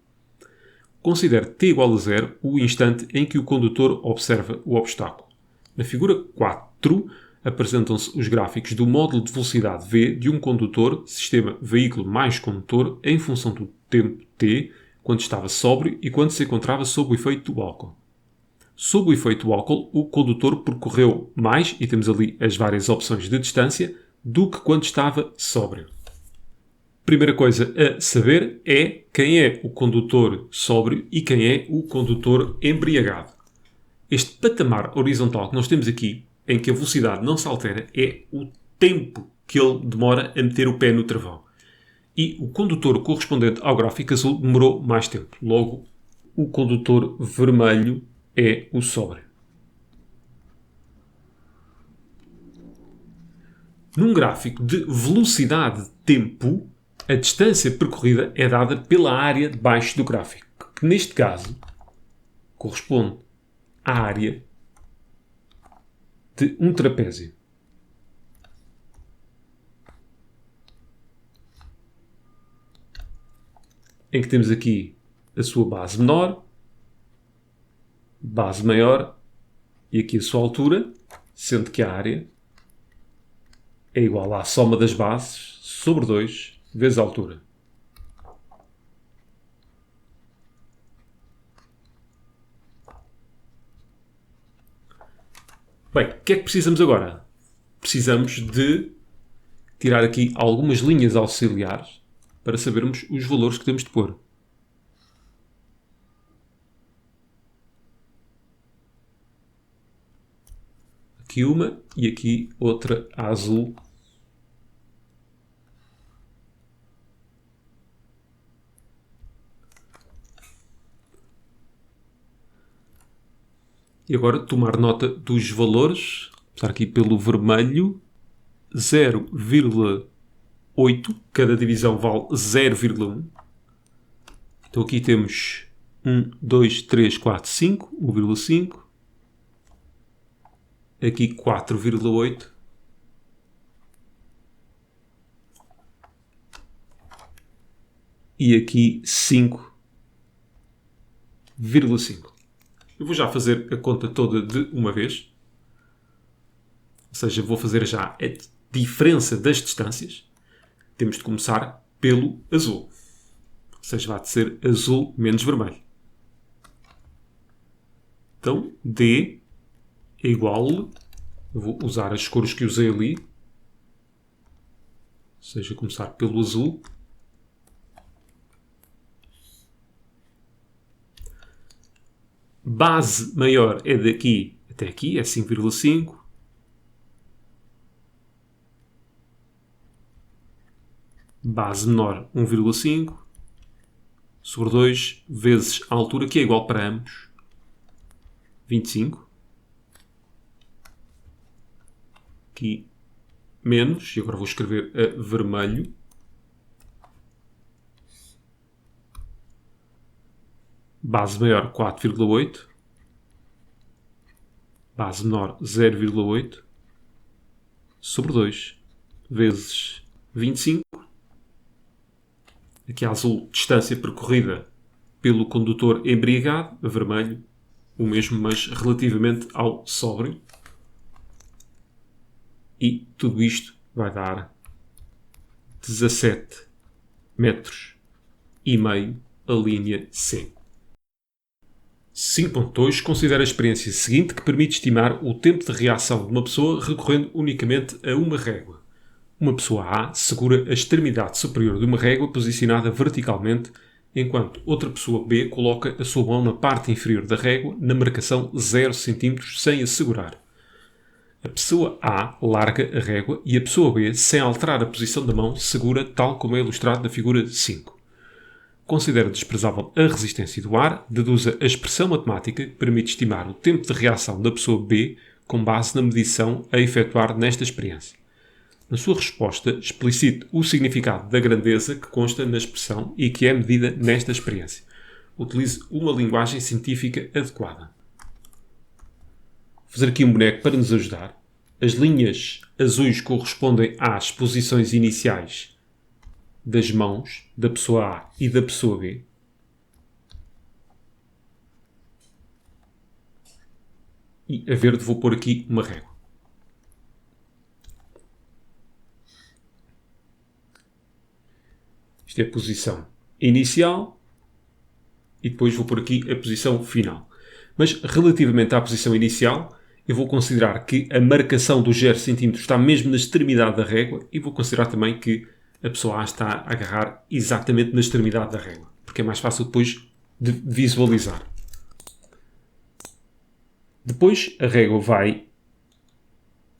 Considere t igual a 0 o instante em que o condutor observa o obstáculo. Na figura 4, apresentam-se os gráficos do módulo de velocidade v de um condutor, sistema veículo mais condutor, em função do tempo t, quando estava sóbrio e quando se encontrava sob o efeito do álcool. Sob o efeito do álcool, o condutor percorreu mais, e temos ali as várias opções de distância, do que quando estava sóbrio. Primeira coisa a saber é quem é o condutor sóbrio e quem é o condutor embriagado. Este patamar horizontal que nós temos aqui, em que a velocidade não se altera, é o tempo que ele demora a meter o pé no travão. E o condutor correspondente ao gráfico azul demorou mais tempo. Logo, o condutor vermelho é o sóbrio. Num gráfico de velocidade-tempo, a distância percorrida é dada pela área debaixo do gráfico, que neste caso corresponde à área de um trapézio. Em que temos aqui a sua base menor, base maior e aqui a sua altura, sendo que a área é igual à soma das bases sobre 2 vezes a altura. Bem, o que é que precisamos agora? Precisamos de tirar aqui algumas linhas auxiliares para sabermos os valores que temos de pôr. Aqui uma e aqui outra azul. E agora tomar nota dos valores. Começar aqui pelo vermelho. 0,8. Cada divisão vale 0,1. Então aqui temos 1, 2, 3, 4, 5. 1,5. Aqui 4,8. E aqui 5,5. Eu vou já fazer a conta toda de uma vez. Ou seja, vou fazer já a diferença das distâncias. Temos de começar pelo azul. Ou seja, vai ser azul menos vermelho. Então, D é igual... Eu vou usar as cores que usei ali. Ou seja, começar pelo azul. Base maior é daqui até aqui, é 5,5. Base menor, 1,5. Sobre 2 vezes a altura, que é igual para ambos. 25. Aqui menos, e agora vou escrever a vermelho. Base maior 4,8. Base menor 0,8. Sobre 2 vezes 25. Aqui a azul, distância percorrida pelo condutor embriagado. A vermelho, o mesmo, mas relativamente ao sóbrio. E tudo isto vai dar 17 metros e meio a linha C. 5.2 considera a experiência seguinte que permite estimar o tempo de reação de uma pessoa recorrendo unicamente a uma régua. Uma pessoa A segura a extremidade superior de uma régua posicionada verticalmente, enquanto outra pessoa B coloca a sua mão na parte inferior da régua na marcação 0 cm sem a segurar. A pessoa A larga a régua e a pessoa B, sem alterar a posição da mão, segura tal como é ilustrado na figura 5. Considera desprezável a resistência do ar, deduza a expressão matemática que permite estimar o tempo de reação da pessoa B com base na medição a efetuar nesta experiência. Na sua resposta, explicite o significado da grandeza que consta na expressão e que é medida nesta experiência. Utilize uma linguagem científica adequada. Vou fazer aqui um boneco para nos ajudar. As linhas azuis correspondem às posições iniciais das mãos da pessoa A e da pessoa B. E a verde vou pôr aqui uma régua. Isto é a posição inicial e depois vou pôr aqui a posição final. Mas relativamente à posição inicial, eu vou considerar que a marcação do 0 cm está mesmo na extremidade da régua e vou considerar também que a pessoa A está a agarrar exatamente na extremidade da régua, porque é mais fácil depois de visualizar. Depois a régua vai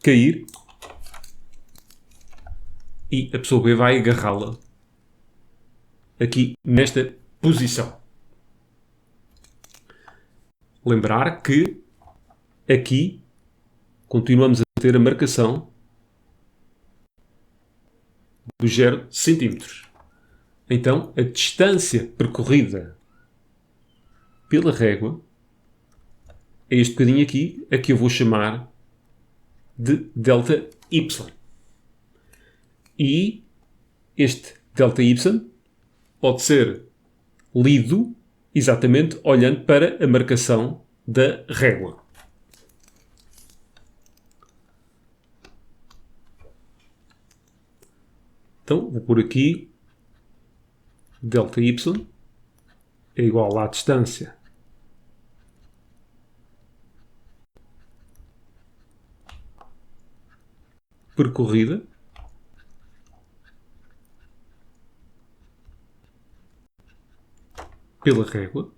cair e a pessoa B vai agarrá-la aqui nesta posição. Lembrar que aqui continuamos a ter a marcação dos 0 cm. Então, a distância percorrida pela régua é este bocadinho aqui, a que eu vou chamar de delta y. E este delta y pode ser lido exatamente olhando para a marcação da régua. Então, vou pôr aqui delta y é igual à distância percorrida pela régua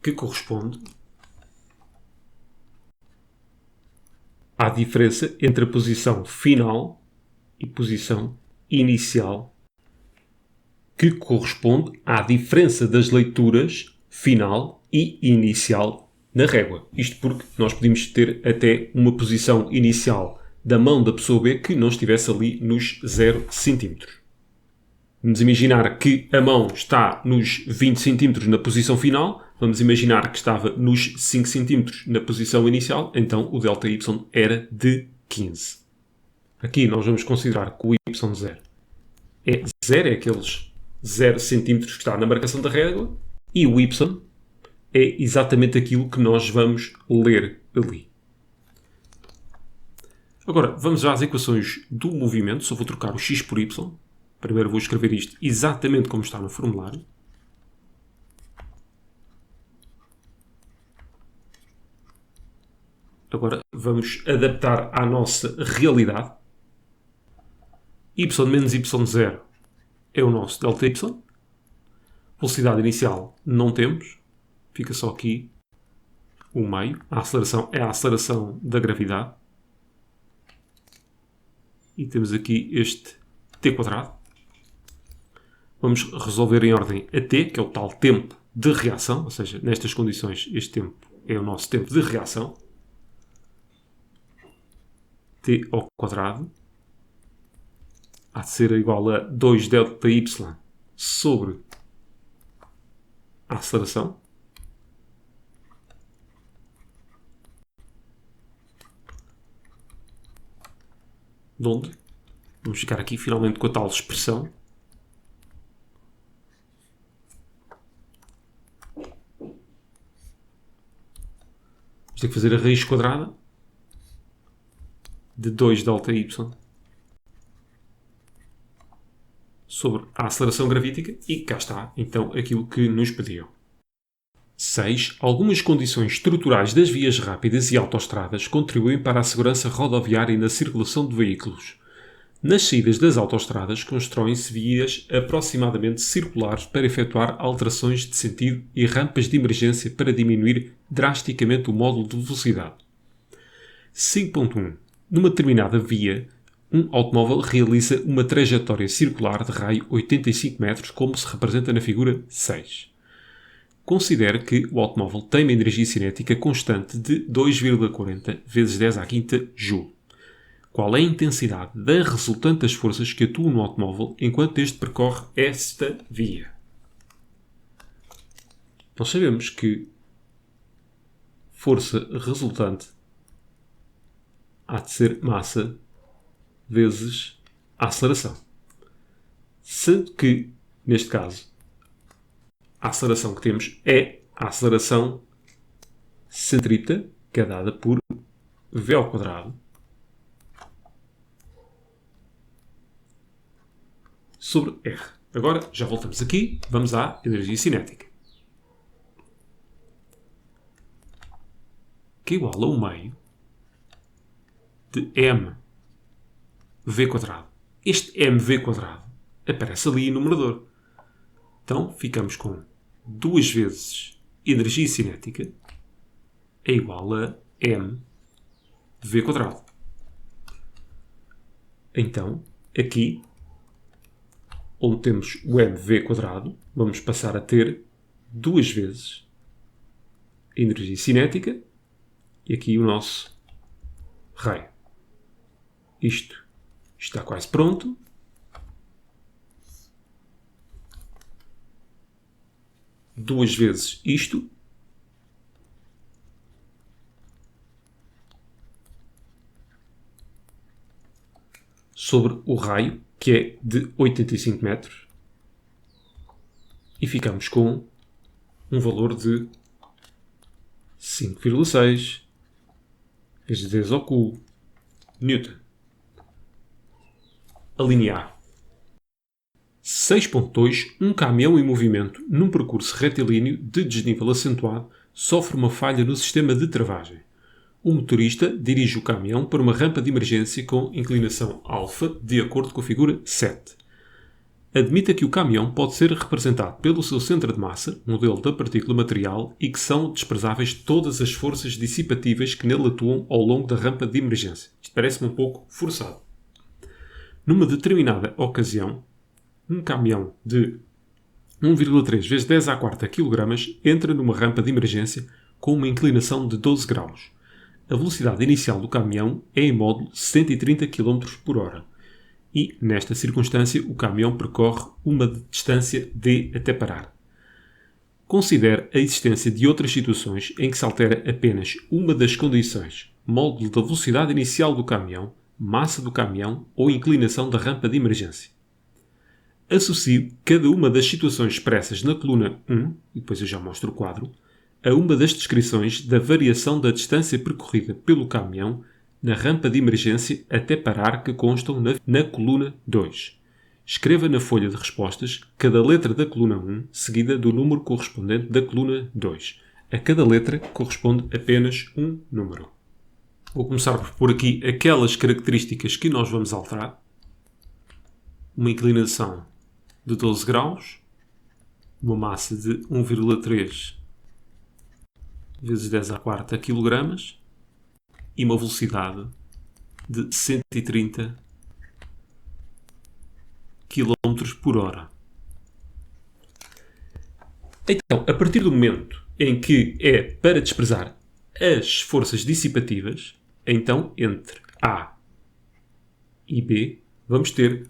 que corresponde à diferença entre a posição final e posição inicial, que corresponde à diferença das leituras final e inicial na régua. Isto porque nós podemos ter até uma posição inicial da mão da pessoa B que não estivesse ali nos 0 cm. Vamos imaginar que a mão está nos 20 cm na posição final, vamos imaginar que estava nos 5 cm na posição inicial, então o delta y era de 15. Aqui nós vamos considerar que o y0 é 0, é aqueles 0 cm que está na marcação da régua, e o y é exatamente aquilo que nós vamos ler ali. Agora, vamos às equações do movimento. Só vou trocar o x por y. Primeiro vou escrever isto exatamente como está no formulário. Agora vamos adaptar à nossa realidade. Y menos y0 é o nosso delta y. Velocidade inicial não temos. Fica só aqui o meio. A aceleração é a aceleração da gravidade. E temos aqui este t². Vamos resolver em ordem a t, que é o tal tempo de reação, ou seja, nestas condições este tempo é o nosso tempo de reação. T² há de ser igual a 2 ΔY sobre a aceleração. De onde vamos ficar aqui finalmente com a tal expressão. Vamos ter que fazer a raiz quadrada de 2 ΔY sobre a aceleração gravítica e cá está, então, aquilo que nos pediam. 6. Algumas condições estruturais das vias rápidas e autoestradas contribuem para a segurança rodoviária e na circulação de veículos. Nas saídas das autoestradas constroem-se vias aproximadamente circulares para efetuar alterações de sentido e rampas de emergência para diminuir drasticamente o módulo de velocidade. 5.1. Numa determinada via, um automóvel realiza uma trajetória circular de raio 85 metros, como se representa na figura 6. Considere que o automóvel tem uma energia cinética constante de 2,40 vezes 10 à quinta Joule. Qual é a intensidade da resultante das forças que atuam no automóvel enquanto este percorre esta via? Nós sabemos que força resultante há de ser massa vezes a aceleração. Sendo que, neste caso, a aceleração que temos é a aceleração centrípeta, que é dada por v² sobre R. Agora, já voltamos aqui, vamos à energia cinética. Que é igual a 1 meio de mv². Este mv² aparece ali no numerador. Então, ficamos com 2 vezes energia cinética é igual a mv². Então, aqui, onde temos o mv², vamos passar a ter 2 vezes a energia cinética e aqui o nosso raio. Isto está quase pronto. Duas vezes isto. Sobre o raio, que é de 85 metros. E ficamos com um valor de 5,6 vezes 10 ao cubo Newton. A linha A. 6.2. Um caminhão em movimento num percurso retilíneo de desnível acentuado sofre uma falha no sistema de travagem. O motorista dirige o caminhão para uma rampa de emergência com inclinação alfa, de acordo com a figura 7. Admita que o caminhão pode ser representado pelo seu centro de massa, modelo da partícula material, e que são desprezáveis todas as forças dissipativas que nele atuam ao longo da rampa de emergência. Isto parece-me um pouco forçado. Numa determinada ocasião, um caminhão de 1,3 vezes 10 à quarta kg entra numa rampa de emergência com uma inclinação de 12 graus. A velocidade inicial do caminhão é em módulo 130 km por hora. E, nesta circunstância, o caminhão percorre uma distância d até parar. Considere a existência de outras situações em que se altera apenas uma das condições, módulo da velocidade inicial do caminhão, massa do caminhão ou inclinação da rampa de emergência. Associe cada uma das situações expressas na coluna 1, e depois eu já mostro o quadro, a uma das descrições da variação da distância percorrida pelo caminhão na rampa de emergência até parar que constam na coluna 2. Escreva na folha de respostas cada letra da coluna 1 seguida do número correspondente da coluna 2. A cada letra corresponde apenas um número. Vou começar por pôr aqui aquelas características que nós vamos alterar. Uma inclinação de 12 graus, uma massa de 1,3 vezes 10 à quarta kg e uma velocidade de 130 km por hora. Então, a partir do momento em que é para desprezar as forças dissipativas, então entre A e B vamos ter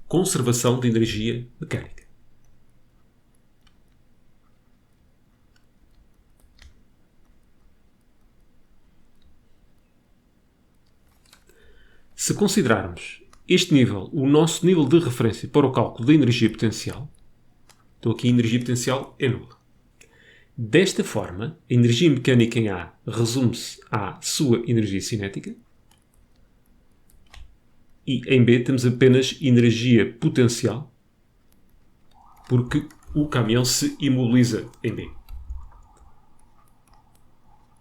conservação de energia mecânica. Se considerarmos este nível o nosso nível de referência para o cálculo da energia potencial, então aqui a energia potencial é nula. Desta forma, a energia mecânica em A resume-se à sua energia cinética e em B temos apenas energia potencial porque o caminhão se imobiliza em B.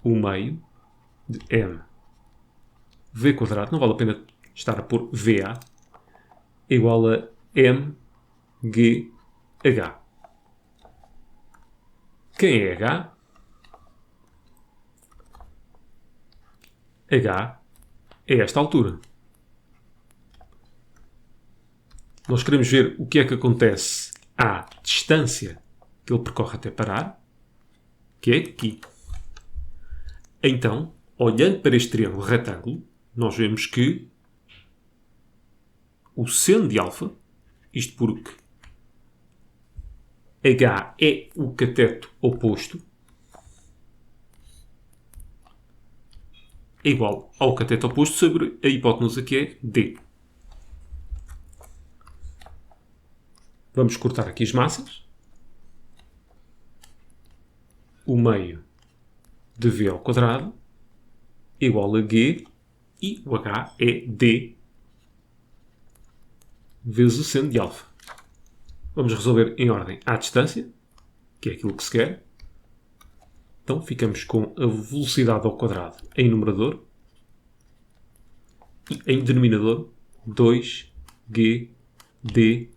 O meio de m v², não vale a pena estar a pôr VA, é igual a mgh. Quem é H? H é esta altura. Nós queremos ver o que é que acontece à distância que ele percorre até parar, que é aqui. Então, olhando para este triângulo retângulo, nós vemos que o seno de alfa, isto porque H é o cateto oposto, é igual ao cateto oposto sobre a hipotenusa que é D. Vamos cortar aqui as massas. O meio de V ao quadrado igual a G e o H é D vezes o seno de alfa. Vamos resolver em ordem à distância, que é aquilo que se quer. Então ficamos com a velocidade ao quadrado em numerador e em denominador 2G d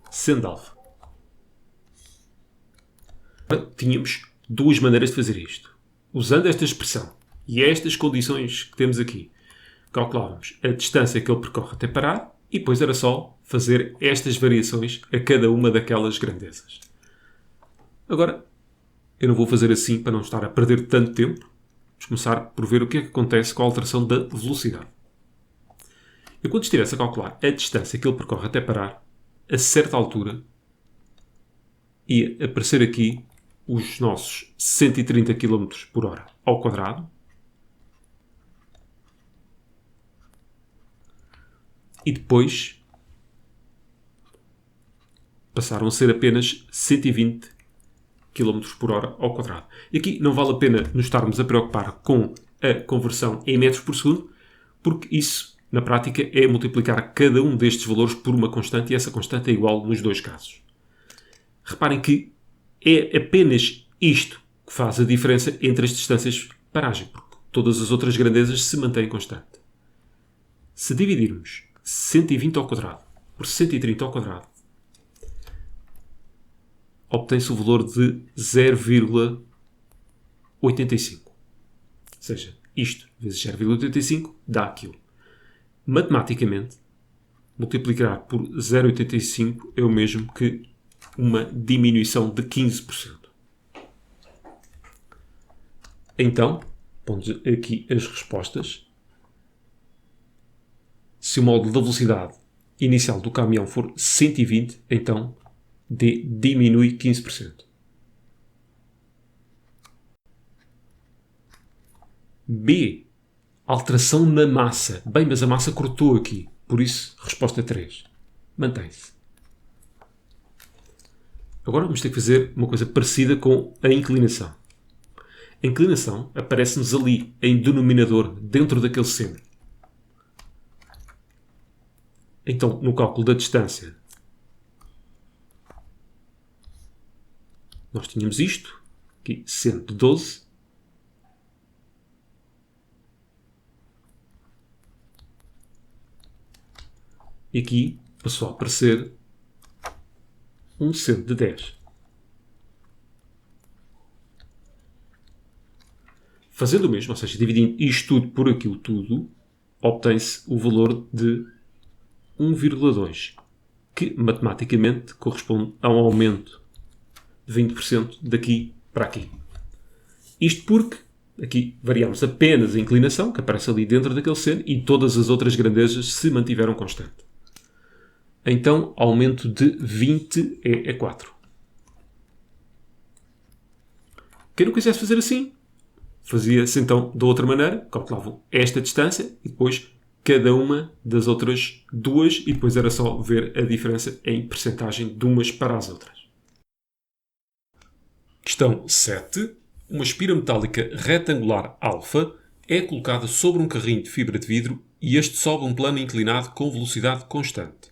sendo alfa. Tínhamos duas maneiras de fazer isto. Usando esta expressão e estas condições que temos aqui, calculávamos a distância que ele percorre até parar e depois era só fazer estas variações a cada uma daquelas grandezas. Agora, eu não vou fazer assim para não estar a perder tanto tempo. Vamos começar por ver o que é que acontece com a alteração da velocidade. Eu, quando estivesse a calcular a distância que ele percorre até parar, a certa altura ia aparecer aqui os nossos 130 km por hora ao quadrado e depois passaram a ser apenas 120 km por hora ao quadrado. E aqui não vale a pena nos estarmos a preocupar com a conversão em metros por segundo, porque isso, na prática, é multiplicar cada um destes valores por uma constante e essa constante é igual nos dois casos. Reparem que é apenas isto que faz a diferença entre as distâncias de paragem, porque todas as outras grandezas se mantêm constante. Se dividirmos 120 ao quadrado por 130 ao quadrado, obtém-se o valor de 0,85. Ou seja, isto vezes 0,85 dá aquilo. Matematicamente, multiplicar por 0,85 é o mesmo que uma diminuição de 15%. Então, pomos aqui as respostas. Se o módulo da velocidade inicial do caminhão for 120, então D diminui 15%. B. Alteração na massa. Bem, mas a massa cortou aqui. Por isso, resposta 3. Mantém-se. Agora vamos ter que fazer uma coisa parecida com a inclinação. A inclinação aparece-nos ali em denominador dentro daquele seno. Então, no cálculo da distância, nós tínhamos isto, aqui seno de 12, e aqui passou a aparecer um seno de 10. Fazendo o mesmo, ou seja, dividindo isto tudo por aquilo tudo, obtém-se o valor de 1,2, que matematicamente corresponde a um aumento de 20% daqui para aqui. Isto porque aqui variamos apenas a inclinação, que aparece ali dentro daquele seno, e todas as outras grandezas se mantiveram constante. Então, aumento de 20 é 4. Quem não quisesse fazer assim, fazia-se então da outra maneira, calculavam esta distância e depois cada uma das outras duas e depois era só ver a diferença em percentagem de umas para as outras. Questão 7. Uma espira metálica retangular alfa é colocada sobre um carrinho de fibra de vidro e este sobe um plano inclinado com velocidade constante,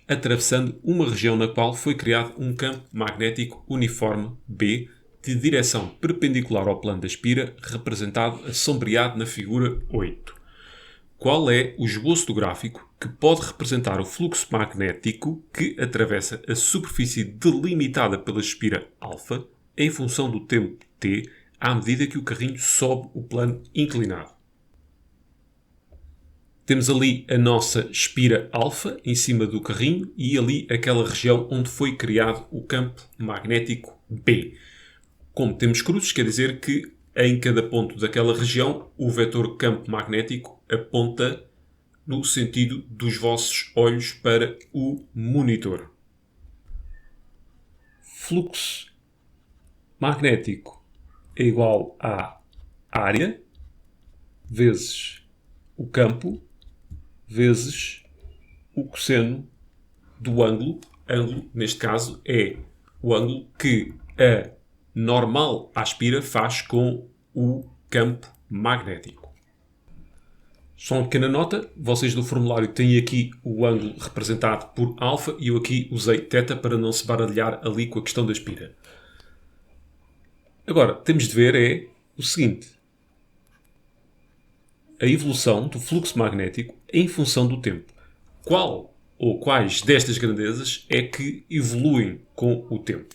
atravessando uma região na qual foi criado um campo magnético uniforme B de direção perpendicular ao plano da espira, representado assombreado na figura 8. Qual é o esboço do gráfico que pode representar o fluxo magnético que atravessa a superfície delimitada pela espira alfa em função do tempo t à medida que o carrinho sobe o plano inclinado? Temos ali a nossa espira alfa em cima do carrinho e ali aquela região onde foi criado o campo magnético B. Como temos cruzes, quer dizer que em cada ponto daquela região o vetor campo magnético aponta no sentido dos vossos olhos para o monitor. Fluxo magnético é igual à área vezes o campo vezes o cosseno do ângulo. Ângulo, neste caso, é o ângulo que a normal à espira faz com o campo magnético. Só uma pequena nota, vocês do formulário têm aqui o ângulo representado por alfa e eu aqui usei θ para não se baralhar ali com a questão da espira. Agora, temos de ver é o seguinte. A evolução do fluxo magnético em função do tempo. Qual ou quais destas grandezas é que evoluem com o tempo?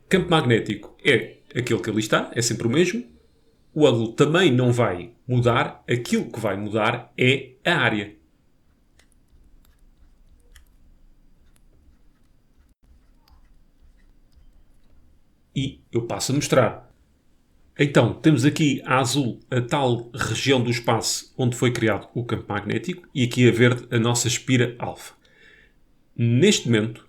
Campo magnético é aquele que ali está, é sempre o mesmo. O ângulo também não vai mudar. Aquilo que vai mudar é a área. E eu passo a mostrar. Então, temos aqui a azul a tal região do espaço onde foi criado o campo magnético e aqui a verde a nossa espira alfa. Neste momento,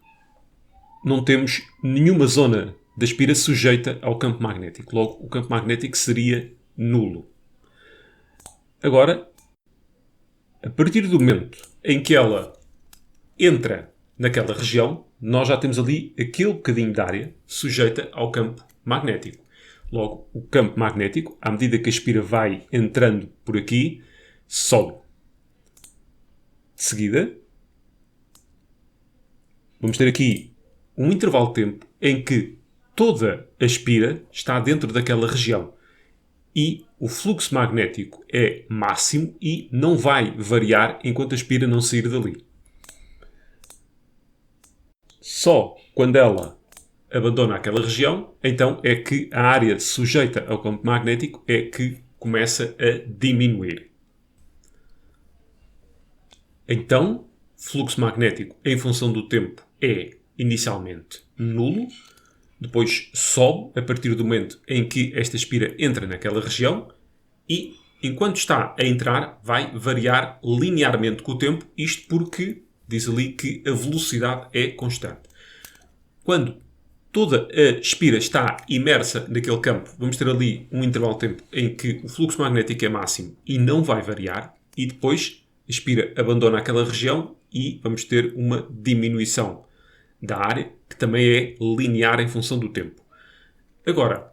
não temos nenhuma zona da espira sujeita ao campo magnético. Logo, o campo magnético seria nulo. Agora, a partir do momento em que ela entra naquela região, nós já temos ali aquele bocadinho de área sujeita ao campo magnético. Logo, o campo magnético, à medida que a espira vai entrando por aqui, sobe. De seguida, vamos ter aqui um intervalo de tempo em que toda a espira está dentro daquela região. E o fluxo magnético é máximo e não vai variar enquanto a espira não sair dali. Só quando ela abandona aquela região, então é que a área sujeita ao campo magnético é que começa a diminuir. Então, fluxo magnético em função do tempo é inicialmente nulo, depois sobe a partir do momento em que esta espira entra naquela região e, enquanto está a entrar, vai variar linearmente com o tempo, isto porque diz ali que a velocidade é constante. Quando toda a espira está imersa naquele campo, vamos ter ali um intervalo de tempo em que o fluxo magnético é máximo e não vai variar, e depois a espira abandona aquela região e vamos ter uma diminuição da área, que também é linear em função do tempo. Agora,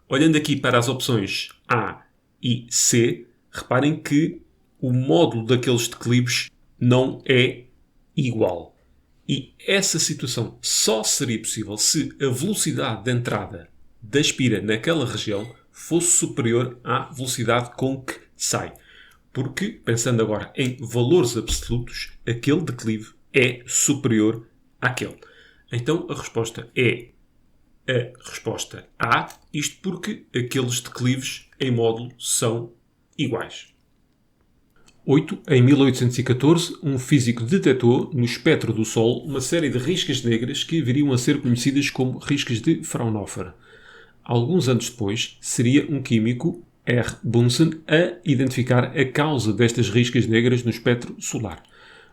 olhando aqui para as opções A e C, reparem que o módulo daqueles declives não é igual. E essa situação só seria possível se a velocidade de entrada da espira naquela região fosse superior à velocidade com que sai. Porque, pensando agora em valores absolutos, aquele declive é superior àquele. Então a resposta é a resposta A, isto porque aqueles declives em módulo são iguais. 8. Em 1814, um físico detectou no espectro do Sol uma série de riscas negras que viriam a ser conhecidas como riscas de Fraunhofer. Alguns anos depois, seria um químico, R. Bunsen, a identificar a causa destas riscas negras no espectro solar.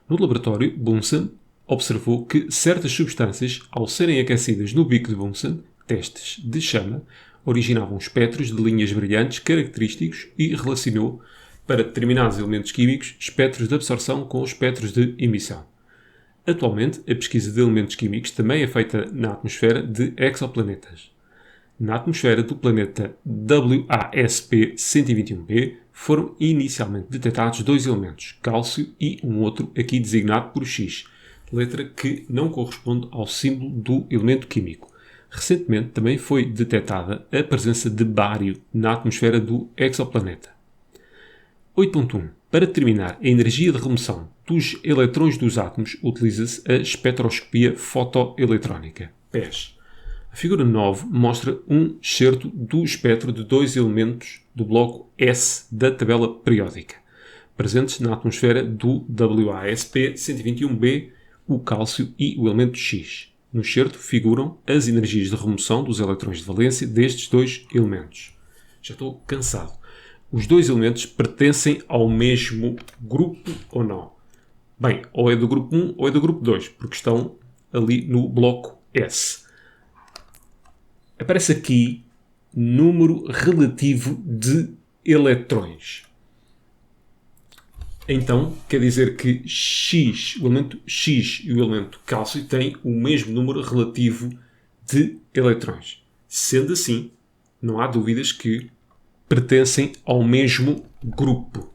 No laboratório, Bunsen observou que certas substâncias, ao serem aquecidas no bico de Bunsen, testes de chama, originavam espectros de linhas brilhantes característicos e relacionou, para determinados elementos químicos, espectros de absorção com espectros de emissão. Atualmente, a pesquisa de elementos químicos também é feita na atmosfera de exoplanetas. Na atmosfera do planeta WASP-121b foram inicialmente detectados dois elementos, cálcio e um outro aqui designado por X, letra que não corresponde ao símbolo do elemento químico. Recentemente também foi detectada a presença de bário na atmosfera do exoplaneta. 8.1. Para determinar a energia de remoção dos eletrões dos átomos, utiliza-se a espectroscopia fotoeletrónica, PES. A figura 9 mostra um excerto do espectro de dois elementos do bloco S da tabela periódica, presentes na atmosfera do WASP-121b, o cálcio e o elemento X. No excerto figuram as energias de remoção dos eletrões de valência destes dois elementos. Já estou cansado. Os dois elementos pertencem ao mesmo grupo ou não? Bem, ou é do grupo 1 ou é do grupo 2, porque estão ali no bloco S. Aparece aqui número relativo de eletrões. Então, quer dizer que X, o elemento X e o elemento cálcio têm o mesmo número relativo de eletrões. Sendo assim, não há dúvidas que pertencem ao mesmo grupo.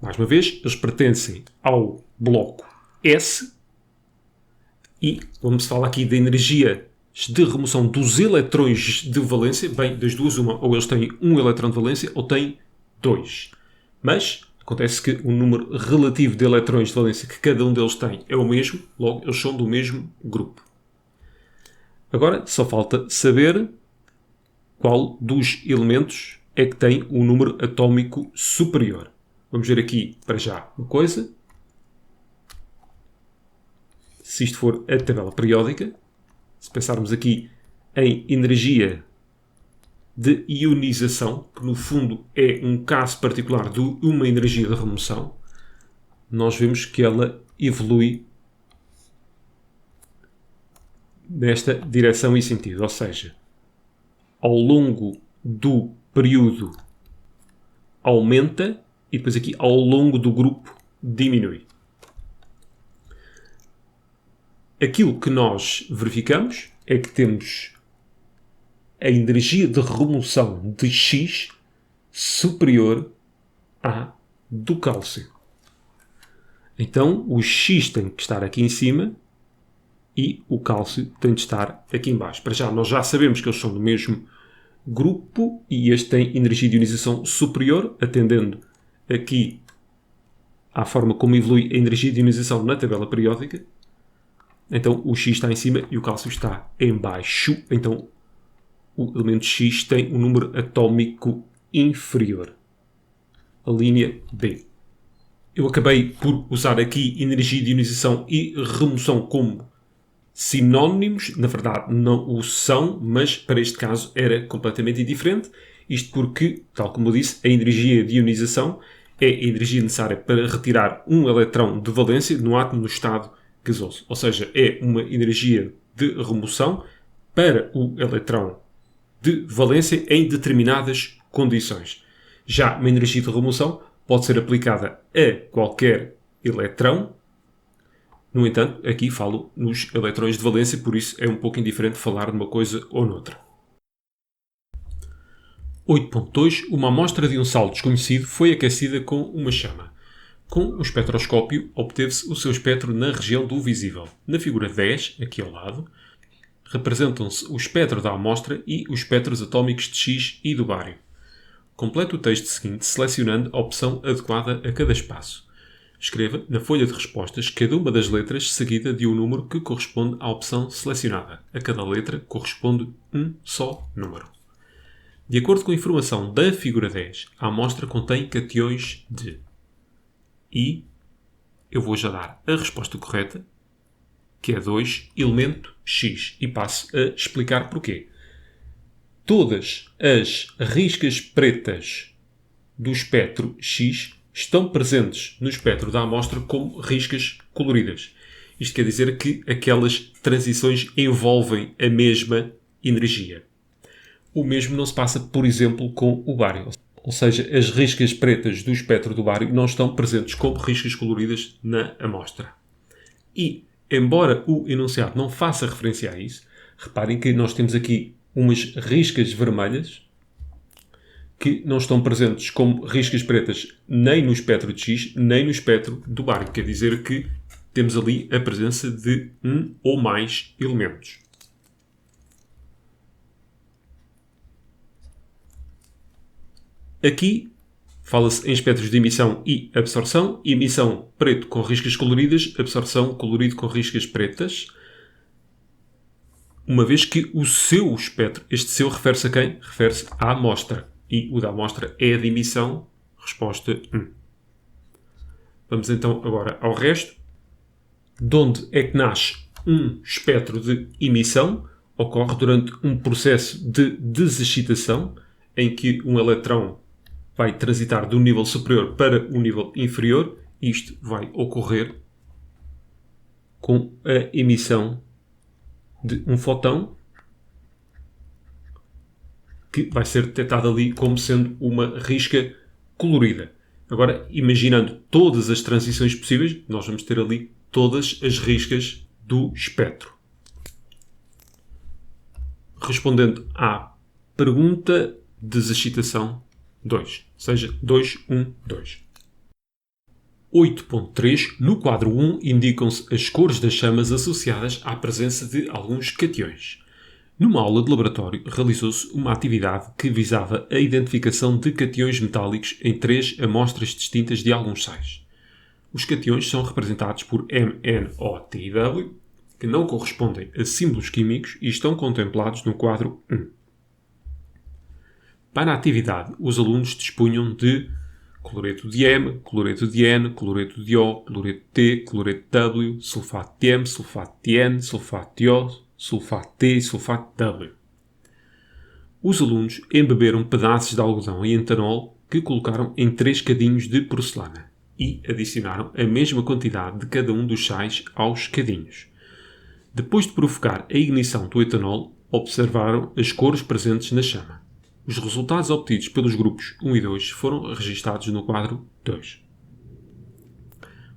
Mais uma vez, eles pertencem ao bloco S e, quando se fala aqui da energia de remoção dos eletrões de valência, bem, das duas uma, ou eles têm um eletrão de valência ou têm dois. Mas acontece que o número relativo de eletrões de valência que cada um deles tem é o mesmo, logo eles são do mesmo grupo. Agora só falta saber qual dos elementos é que tem o número atómico superior. Vamos ver aqui para já uma coisa. Se isto for a tabela periódica, se pensarmos aqui em energia de ionização, que no fundo é um caso particular de uma energia de remoção, nós vemos que ela evolui nesta direção e sentido. Ou seja, ao longo do período aumenta e depois aqui ao longo do grupo diminui. Aquilo que nós verificamos é que temos a energia de remoção de X superior à do cálcio. Então o X tem que estar aqui em cima e o cálcio tem de estar aqui em baixo. Para já, nós já sabemos que eles são do mesmo grupo e este tem energia de ionização superior, atendendo aqui à forma como evolui a energia de ionização na tabela periódica. Então o X está em cima e o cálcio está em baixo. Então o elemento X tem um número atómico inferior. A linha B. Eu acabei por usar aqui energia de ionização e remoção como sinónimos. Na verdade não o são, mas para este caso era completamente indiferente. Isto porque, tal como eu disse, a energia de ionização é a energia necessária para retirar um eletrão de valência no átomo no estado gasoso. Ou seja, é uma energia de remoção para o eletrão de valência em determinadas condições. Já uma energia de remoção pode ser aplicada a qualquer eletrão. No entanto, aqui falo nos eletrões de valência, por isso é um pouco indiferente falar numa coisa ou noutra. 8.2. Uma amostra de um sal desconhecido foi aquecida com uma chama. Com o espectroscópio, obteve-se o seu espectro na região do visível. Na figura 10, aqui ao lado, representam-se o espectro da amostra e os espectros atómicos de X e do bário. Complete o texto seguinte selecionando a opção adequada a cada espaço. Escreva na folha de respostas cada uma das letras seguida de um número que corresponde à opção selecionada. A cada letra corresponde um só número. De acordo com a informação da figura 10, a amostra contém cationes de... E eu vou já dar a resposta correta, que é 2, elemento X. E passo a explicar porquê. Todas as riscas pretas do espectro X estão presentes no espectro da amostra como riscas coloridas. Isto quer dizer que aquelas transições envolvem a mesma energia. O mesmo não se passa, por exemplo, com o bário. Ou seja, as riscas pretas do espectro do bário não estão presentes como riscas coloridas na amostra. E, embora o enunciado não faça referência a isso, reparem que nós temos aqui umas riscas vermelhas que não estão presentes como riscas pretas nem no espectro de X, nem no espectro do bário. Quer dizer que temos ali a presença de um ou mais elementos. Aqui fala-se em espectros de emissão e absorção. Emissão preto com riscas coloridas, absorção colorido com riscas pretas. Uma vez que o seu espectro, este seu refere-se a quem? Refere-se à amostra. E o da amostra é a de emissão. Resposta 1. Vamos então agora ao resto. De onde é que nasce um espectro de emissão? Ocorre durante um processo de desexcitação, em que um eletrão vai transitar do nível superior para o nível inferior. Isto vai ocorrer com a emissão de um fóton que vai ser detectado ali como sendo uma risca colorida. Agora, imaginando todas as transições possíveis, nós vamos ter ali todas as riscas do espectro. Respondendo à pergunta, desexcitação 2. Ou seja, 2, 1, 2. 8.3. No quadro 1 indicam-se as cores das chamas associadas à presença de alguns cationes. Numa aula de laboratório, realizou-se uma atividade que visava a identificação de cationes metálicos em 3 amostras distintas de alguns sais. Os cationes são representados por M, N, O, T e W, que não correspondem a símbolos químicos e estão contemplados no quadro 1. Para a atividade, os alunos dispunham de cloreto de M, cloreto de N, cloreto de O, cloreto de T, cloreto de W, sulfato de M, sulfato de N, sulfato de O, sulfato de T e sulfato de W. Os alunos embeberam pedaços de algodão em etanol que colocaram em 3 cadinhos de porcelana e adicionaram a mesma quantidade de cada um dos sais aos cadinhos. Depois de provocar a ignição do etanol, observaram as cores presentes na chama. Os resultados obtidos pelos grupos 1 e 2 foram registados no quadro 2.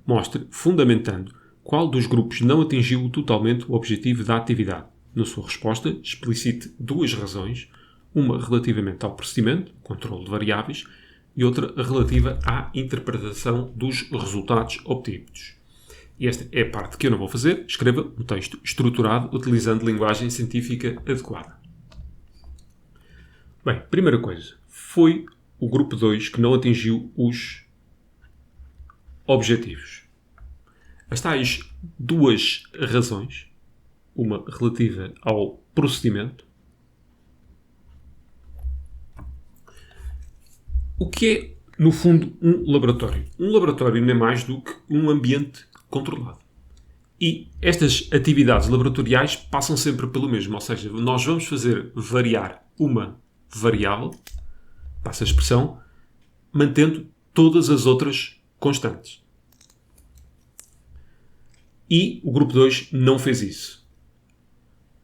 Mostre, fundamentando, qual dos grupos não atingiu totalmente o objetivo da atividade. Na sua resposta, explicite 2 razões, uma relativamente ao procedimento, controle de variáveis, e outra relativa à interpretação dos resultados obtidos. E esta é a parte que eu não vou fazer. Escreva um texto estruturado utilizando linguagem científica adequada. Bem, primeira coisa, foi o grupo 2 que não atingiu os objetivos. As tais 2 razões, uma relativa ao procedimento. O que é, no fundo, um laboratório? Um laboratório não é mais do que um ambiente controlado. E estas atividades laboratoriais passam sempre pelo mesmo, ou seja, nós vamos fazer variar uma variável, passa a expressão, mantendo todas as outras constantes. E o grupo 2 não fez isso.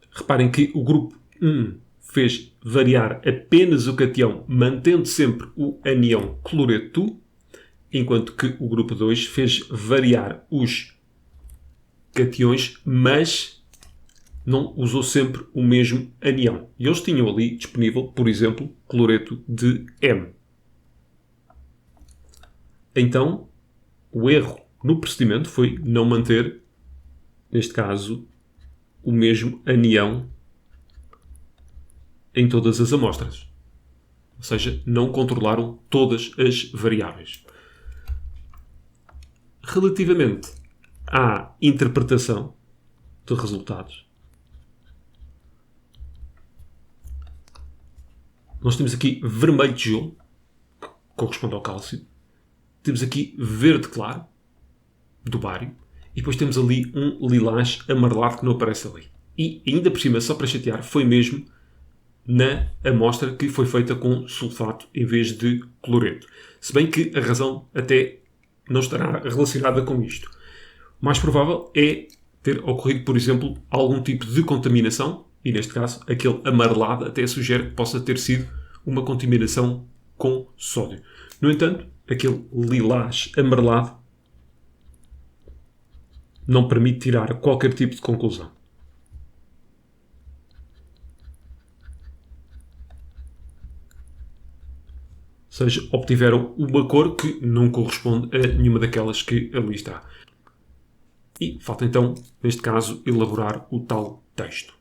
Reparem que o grupo 1 fez variar apenas o catião, mantendo sempre o anião cloreto, enquanto que o grupo 2 fez variar os cationes, mas não usou sempre o mesmo anião. E eles tinham ali disponível, por exemplo, cloreto de M. Então, o erro no procedimento foi não manter, neste caso, o mesmo anião em todas as amostras. Ou seja, não controlaram todas as variáveis. Relativamente à interpretação de resultados, nós temos aqui vermelho tijolo, que corresponde ao cálcio. Temos aqui verde claro, do bário. E depois temos ali um lilás amarelado que não aparece ali. E ainda por cima, só para chatear, foi mesmo na amostra que foi feita com sulfato em vez de cloreto. Se bem que a razão até não estará relacionada com isto. O mais provável é ter ocorrido, por exemplo, algum tipo de contaminação, e neste caso, aquele amarelado até sugere que possa ter sido uma contaminação com sódio. No entanto, aquele lilás amarelado não permite tirar qualquer tipo de conclusão. Ou seja, obtiveram uma cor que não corresponde a nenhuma daquelas que ali está. E falta então, neste caso, elaborar o tal texto.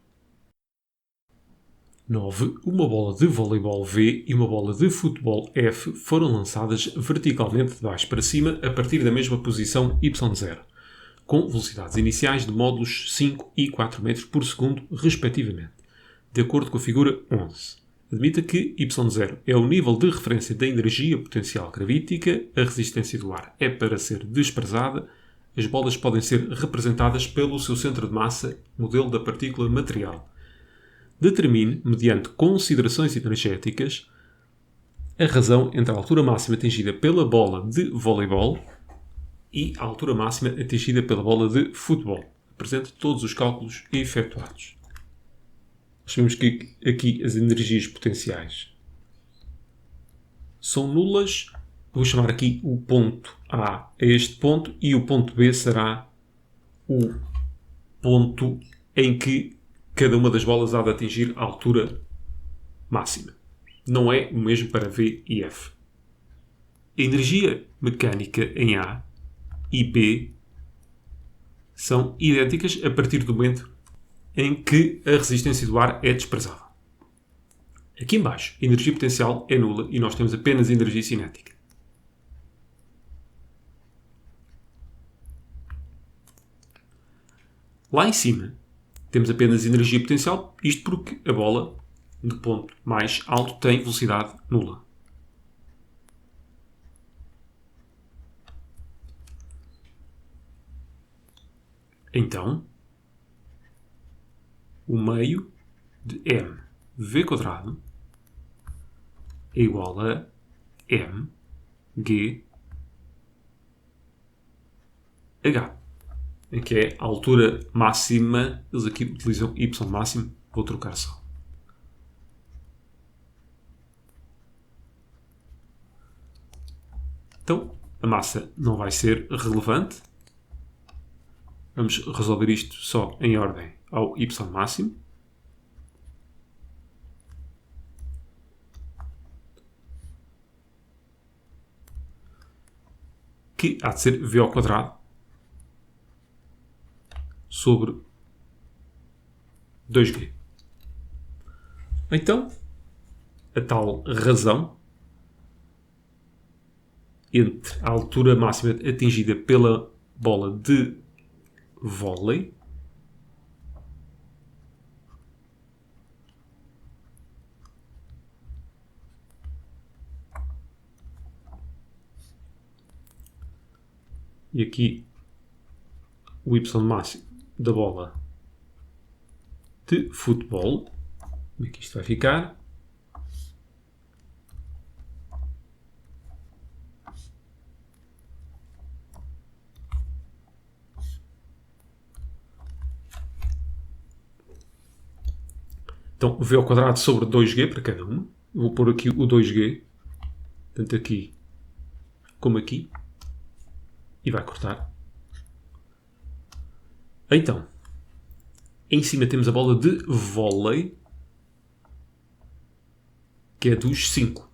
9. Uma bola de voleibol V e uma bola de futebol F foram lançadas verticalmente de baixo para cima a partir da mesma posição y0, com velocidades iniciais de módulos 5 e 4 metros por segundo, respectivamente, de acordo com a figura 11. Admita que y0 é o nível de referência da energia potencial gravítica, a resistência do ar é para ser desprezada, as bolas podem ser representadas pelo seu centro de massa, modelo da partícula material. Determine, mediante considerações energéticas, a razão entre a altura máxima atingida pela bola de voleibol e a altura máxima atingida pela bola de futebol. Apresente todos os cálculos efetuados. Sabemos que aqui as energias potenciais são nulas. Vou chamar aqui o ponto A a este ponto e o ponto B será o ponto em que cada uma das bolas há de atingir a altura máxima. Não é o mesmo para V e F. A energia mecânica em A e B são idênticas a partir do momento em que a resistência do ar é desprezável. Aqui em baixo, a energia potencial é nula e nós temos apenas energia cinética. Lá em cima, temos apenas energia potencial, isto porque a bola de ponto mais alto tem velocidade nula. Então, o meio de mv² é igual a mg h, em que é a altura máxima. Eles aqui utilizam y máximo, vou trocar só. Então, a massa não vai ser relevante. Vamos resolver isto só em ordem ao y máximo. Que há de ser v² sobre 2g. Então, a tal razão entre a altura máxima atingida pela bola de vôlei e aqui o y máximo da bola de futebol, como é que isto vai ficar? Então, v² sobre 2g para cada uma. Eu vou pôr aqui o 2g, tanto aqui como aqui, e vai cortar. Então, em cima temos a bola de vôlei, que é dos 5.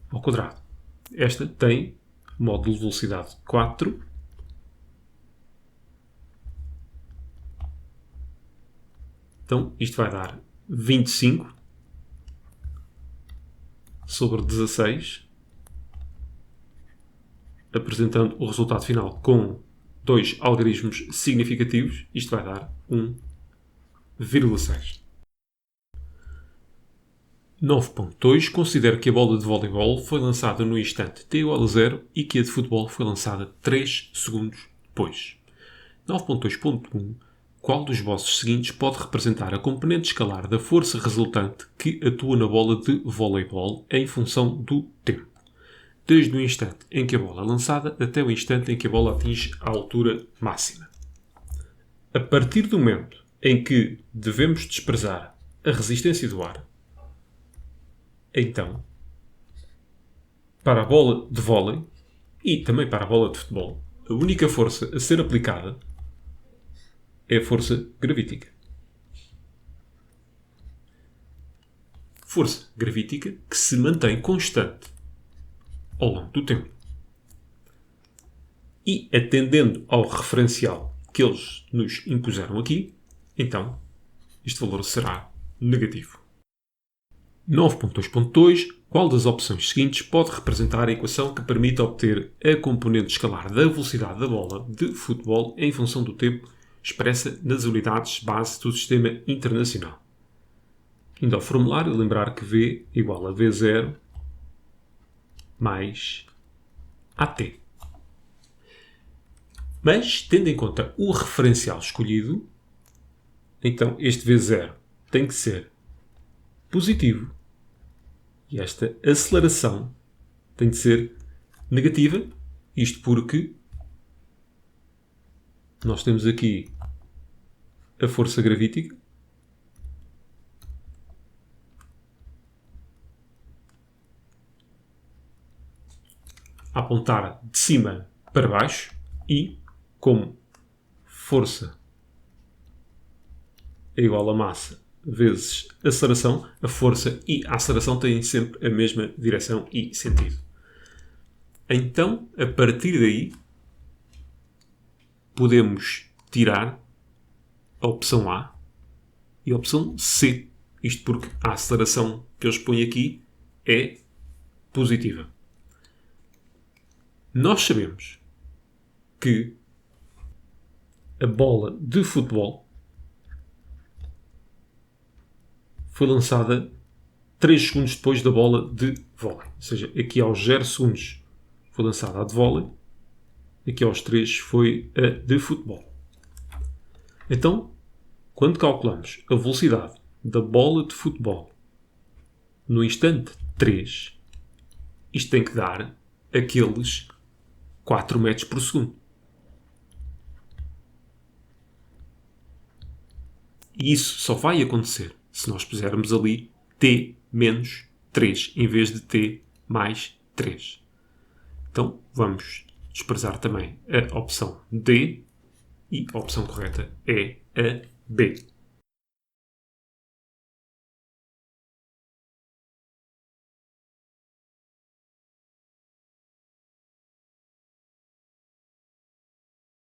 Ao quadrado. Esta tem módulo de velocidade 4. Então, isto vai dar 25 sobre 16, apresentando o resultado final com 2 algarismos significativos. Isto vai dar 1,6. 9.2. Considero que a bola de voleibol foi lançada no instante t igual a 0 e que a de futebol foi lançada 3 segundos depois. 9.2.1. Qual dos vossos seguintes pode representar a componente escalar da força resultante que atua na bola de voleibol em função do tempo, desde o instante em que a bola é lançada até o instante em que a bola atinge a altura máxima? A partir do momento em que devemos desprezar a resistência do ar, então, para a bola de vôlei e também para a bola de futebol, a única força a ser aplicada é a força gravítica. Força gravítica que se mantém constante ao longo do tempo. E atendendo ao referencial que eles nos impuseram aqui, então este valor será negativo. 9.2.2. Qual das opções seguintes pode representar a equação que permite obter a componente escalar da velocidade da bola de futebol em função do tempo expressa nas unidades base do sistema internacional? Indo ao formulário, lembrar que V igual a V0 mais AT. Mas, tendo em conta o referencial escolhido, então este V0 tem que ser positivo e esta aceleração tem de ser negativa, isto porque nós temos aqui a força gravítica a apontar de cima para baixo e, como força é igual a massa vezes aceleração, a força e a aceleração têm sempre a mesma direção e sentido. Então, a partir daí, podemos tirar a opção A e a opção C. Isto porque a aceleração que eles põem aqui é positiva. Nós sabemos que a bola de futebol foi lançada 3 segundos depois da bola de vôlei. Ou seja, aqui aos 0 segundos foi lançada a de vôlei, aqui aos 3 foi a de futebol. Então, quando calculamos a velocidade da bola de futebol no instante 3, isto tem que dar aqueles 4 metros por segundo. E isso só vai acontecer se nós pusermos ali t menos 3 em vez de t mais 3. Então, vamos desprezar também a opção D e a opção correta é a B.